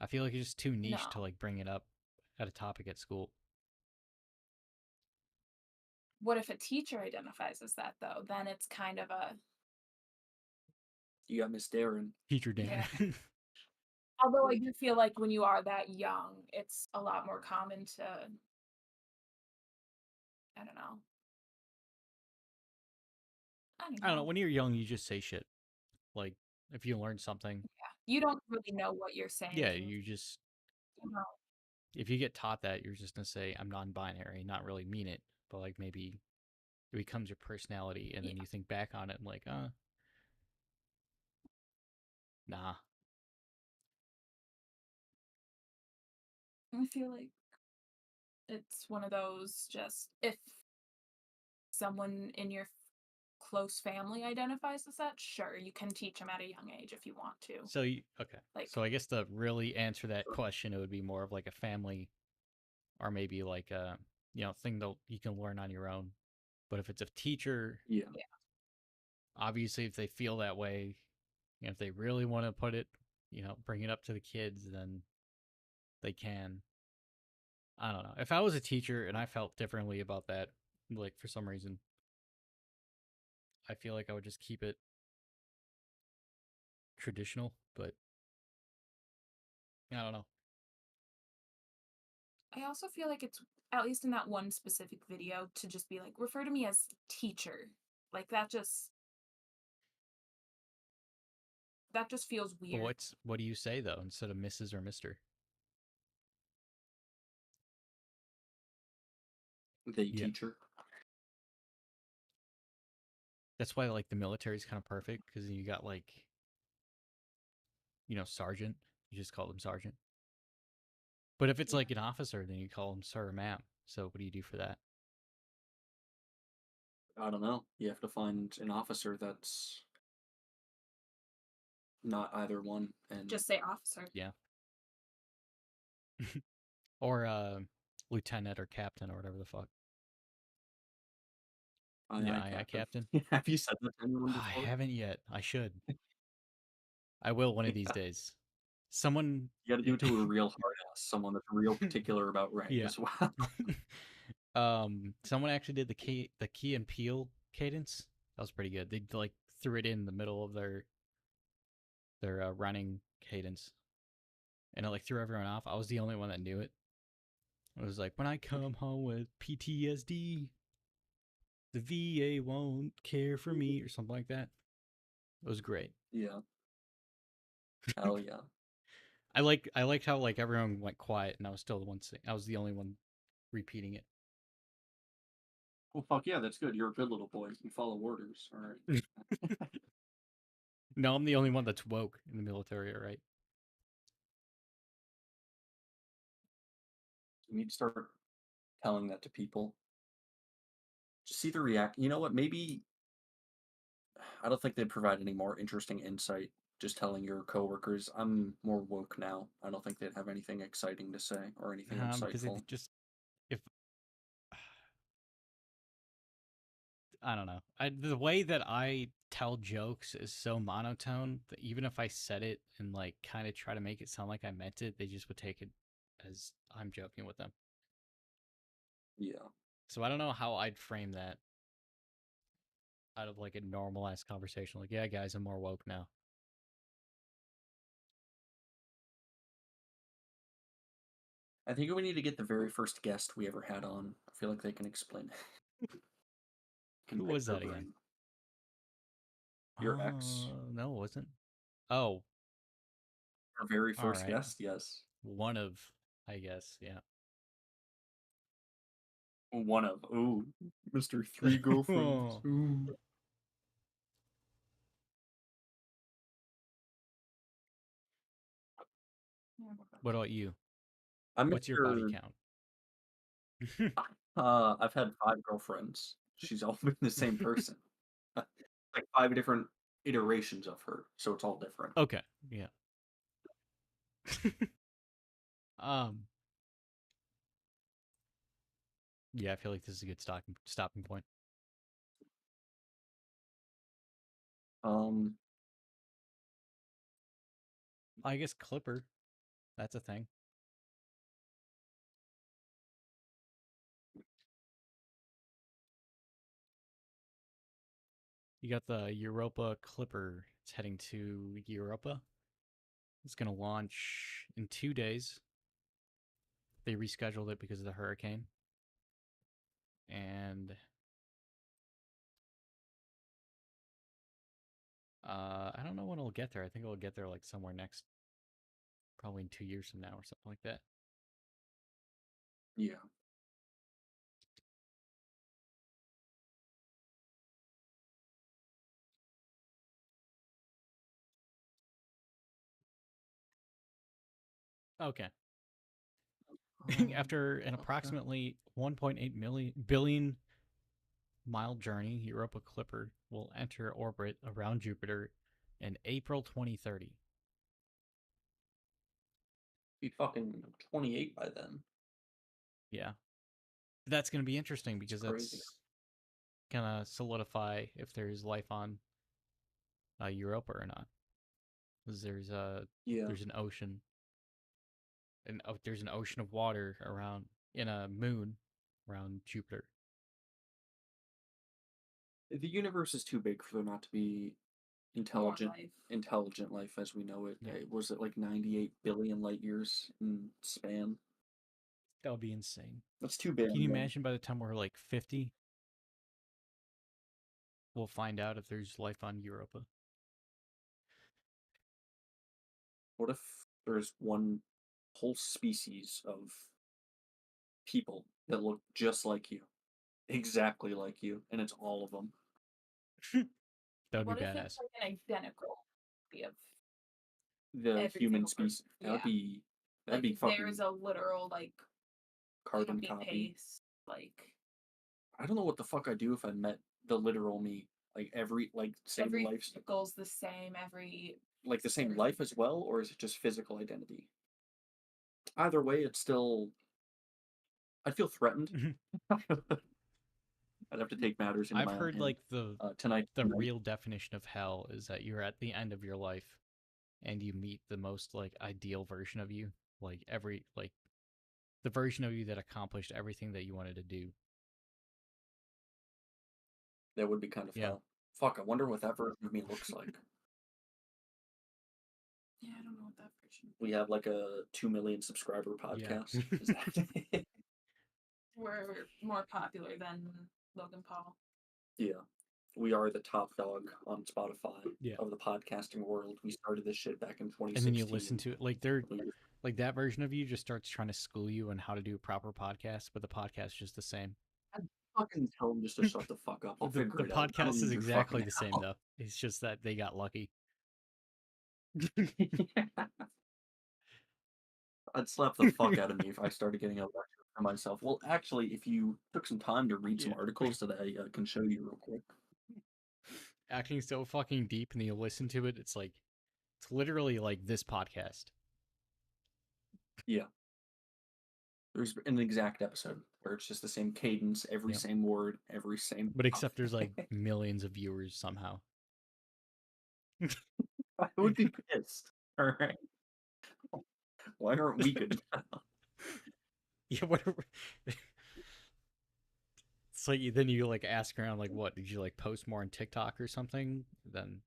I feel like it's just too niche to No. like bring it up at a topic at school. What if a teacher identifies as that though? Then it's kind of a You got Miss Darren. Teacher Dan. Yeah. Although I do feel like when you are that young, it's a lot more common to I don't know. I don't know. When you're young, you just say shit. Like if you learn something, Yeah. You don't really know what you're saying. yeah, and you just you know, if you get taught that, you're just gonna say I'm non-binary, not really mean it, but like maybe it becomes your personality, and then you think back on it and like, nah. I feel like it's one of those just if someone in your close family identifies as that, sure, you can teach them at a young age if you want to. So okay. Like- So I guess to really answer that question, it would be more of like a family, or maybe like a thing that you can learn on your own. But if it's a teacher, Yeah. obviously, if they feel that way, if they really want to put it, bring it up to the kids, then they can. I don't know. If I was a teacher and I felt differently about that, like for some reason, I feel like I would just keep it traditional, but I don't know. I also feel like it's at least in that one specific video to just be like refer to me as teacher. Like that just feels But weird. what do you say though instead of Mrs. or Mr.? The Yeah. teacher. That's why like the military is kind of perfect, because you got like sergeant, you just call them sergeant. But if it's like an officer, then you call them sir or ma'am. So what do you do for that? I don't know. You have to find an officer that's not either one, and Just say officer. Yeah. Or lieutenant or captain or whatever the fuck. aye, Captain. Have you said that to anyone I before? haven't yet. I should. I will one of these days. Someone You got to do it to a real hard ass, someone that's real particular about rank Yeah. as well. Someone actually did the Key and Peele cadence. That was pretty good. They like threw it in the middle of their running cadence. and it like threw everyone off. I was the only one that knew it. It was like, when I come home with PTSD, the VA won't care for me, or something like that. It was great. Yeah. Hell yeah. I liked how like everyone went quiet, and I was still the one I was the only one repeating it. Well, fuck yeah, that's good. You're a good little boy. You follow orders. All right. No, I'm the only one that's woke in the military, all right? We need to start telling that to people. Just see the react. You know what? Maybe I don't think they'd provide any more interesting insight. Just telling your coworkers, I'm more woke now. I don't think they'd have anything exciting to say or anything Because it insightful. just if I don't know. The way that I tell jokes is so monotone that even if I said it and like kind of try to make it sound like I meant it, they just would take it as I'm joking with them. Yeah. So I don't know how I'd frame that out of like a normal ass conversation. Like, yeah, guys, I'm more woke now. I think we need to get the very first guest we ever had on. I feel like they can explain. Who was that again? Your ex. No, it wasn't. Oh, Our very first alright. guest, yes. One of, I guess, yeah. One of. Ooh. Mr. Three Girlfriends. Ooh. What about you? I'm What's your body count? I've had 5 girlfriends. She's all been the same person. Like 5 different iterations of her, so it's all different. Okay, yeah. Yeah, I feel like this is a good stopping point. I guess Clipper. That's a thing. You got the Europa Clipper. It's heading to Europa. It's going to launch in 2 days. They rescheduled it because of the hurricane. And I don't know when it'll get there. I think it'll get there like somewhere next, probably in 2 years from now or something like that. Yeah. Okay. After an approximately 1.8 billion mile journey, Europa Clipper will enter orbit around Jupiter in April 2030. Be fucking 28 by then. Yeah. That's going to be interesting because crazy. that's going to solidify if there's life on Europa or not. Because there's an ocean. And there's an ocean of water around in a moon around Jupiter. The universe is too big for there not to be intelligent life as we know it. Yeah. Was it like 98 billion light years in span? That would be insane. That's too big. Can you imagine by the time we're like 50, we'll find out if there's life on Europa? What if there's one whole species of people that look just like you? Exactly like you, and it's all of them. That would What be if badass. it's like an identical copy of The every human single person? species. That'd be like fucking there's a literal like carbon copy and copy. paste, like I don't know what the fuck I'd do if I met the literal me. Like same every life, physical's the same, every like the same life as well, or is it just physical identity? Either way, it's still. I'd feel threatened. I'd have to take matters into my I've own heard hand. like tonight. Real definition of hell is that you're at the end of your life and you meet the most like ideal version of you, like the version of you that accomplished everything that you wanted to do. That would be kind of hell. Fuck, I wonder what that version of me looks like. Yeah, I don't know what that version. We have like a 2 million subscriber podcast. Yeah. Is that- We're more popular than Logan Paul. yeah. We are the top dog on Spotify Yeah. of the podcasting world. We started this shit back in 2016. And then you listen to it like they're We- like that version of you just starts trying to school you on how to do a proper podcast, but the podcast is just the same. fucking tell them just to shut the fuck up. I'll The figure it out. I don't podcast is need your exactly fucking the same help. though. It's just that they got lucky. I'd slap the fuck out of me if I started getting a lecture for myself. Well, actually, if you took some time to read some Yeah. articles that I can show you real quick. Acting so fucking deep, and then you listen to it, it's literally like this podcast. There's an exact episode where it's just the same cadence, every Yep. same word, every same. But except there's like millions of viewers somehow. I would be pissed. All right. Why aren't we good? Yeah, whatever. It's like then you like ask around like, what did you like post more on TikTok or something? Then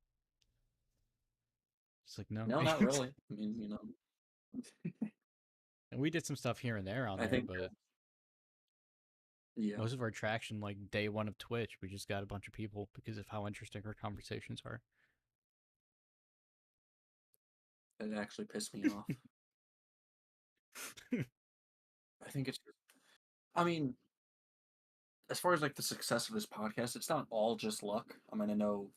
it's like no, No, not really. I mean, you know. And we did some stuff here and there on I there, think. but Yeah. most of our traction, like day one of Twitch, we just got a bunch of people because of how interesting our conversations are. It actually pissed me off. I think it's. I mean, as far as like the success of this podcast, it's not all just luck. I mean, I know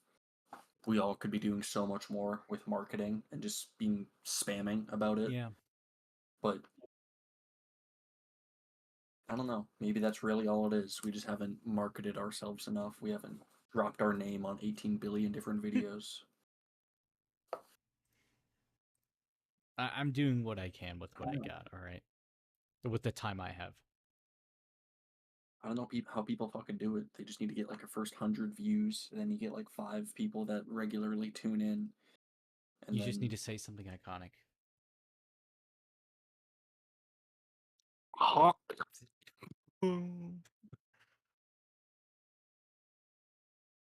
we all could be doing so much more with marketing and just being spamming about it. Yeah. But I don't know. Maybe that's really all it is. We just haven't marketed ourselves enough. We haven't dropped our name on 18 billion different videos. I'm doing what I can with what I got, all right? With the time I have. I don't know how people fucking do it. They just need to get like a first 100 views, and then you get like 5 people that regularly tune in. And You just need then- to say something iconic.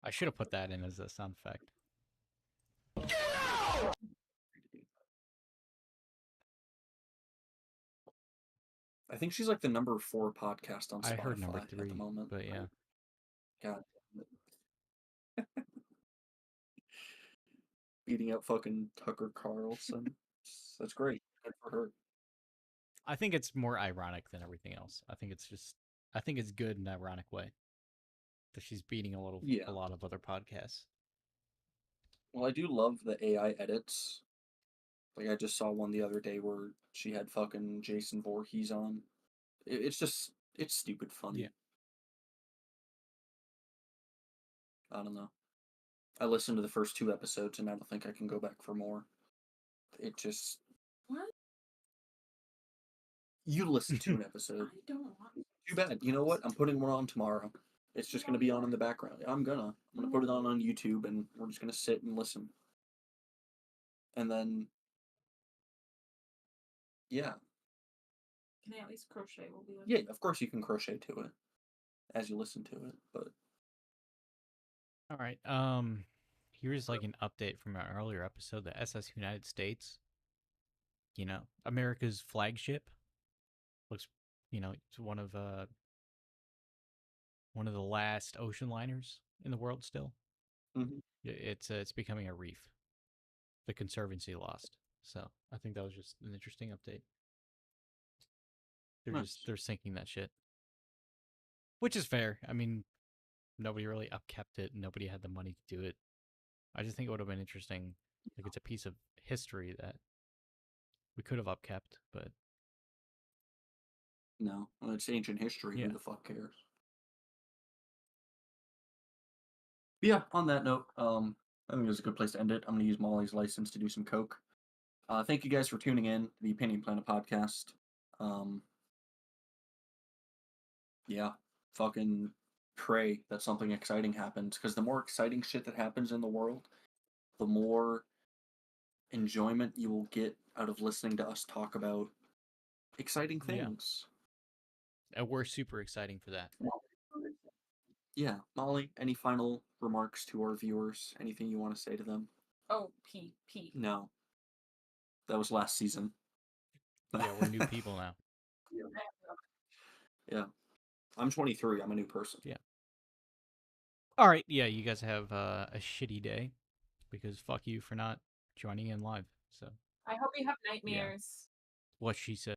I should have put that in as a sound effect. I think she's like the number 4 podcast on Spotify I heard number at 3, the moment. but yeah. God damn it. Beating out fucking Tucker Carlson. That's great. Good for her. I think it's more ironic than everything else. I think it's good in an ironic way. That she's beating a Yeah. lot of other podcasts. Well, I do love the AI edits. Like I just saw one the other day where she had fucking Jason Voorhees on. It's stupid funny. Yeah. I don't know. I listened to the first 2 episodes and I don't think I can go back for more. It just What? you listen to an episode. I don't want. Too bad. You know what? I'm putting one on tomorrow. It's just gonna be on in the background. I'm gonna put it on YouTube and we're just gonna sit and listen. And then yeah. Can I at least crochet? Will be. Yeah, of course you can crochet to it as you listen to it, but All right. Here's like an update from an earlier episode. The SS United States, you know, America's flagship, looks, you know, it's one of the last ocean liners in the world. Still, Mhm. it's becoming a reef. The Conservancy lost, so I think that was just an interesting update. Nice. They're sinking that shit, which is fair. I mean, nobody really upkept it. Nobody had the money to do it. I just think it would have been interesting. Like it's a piece of history that we could have upkept, but no. Well, it's ancient history. Yeah. Who the fuck cares? But yeah, on that note, I think it's a good place to end it. I'm gonna use Molly's license to do some coke. Thank you guys for tuning in to the Opinion Planet podcast. Yeah, fucking pray that something exciting happens, because the more exciting shit that happens in the world, the more enjoyment you will get out of listening to us talk about exciting Yeah. things. and we're super exciting for that. Yeah, Molly, any final remarks to our viewers? Anything you want to say to them? Oh, P. No. That was last season. Yeah, we're new people now. Yeah. I'm 23. I'm a new person. Yeah. All right, yeah, you guys have a shitty day because fuck you for not joining in live. So I hope you have nightmares. what she said.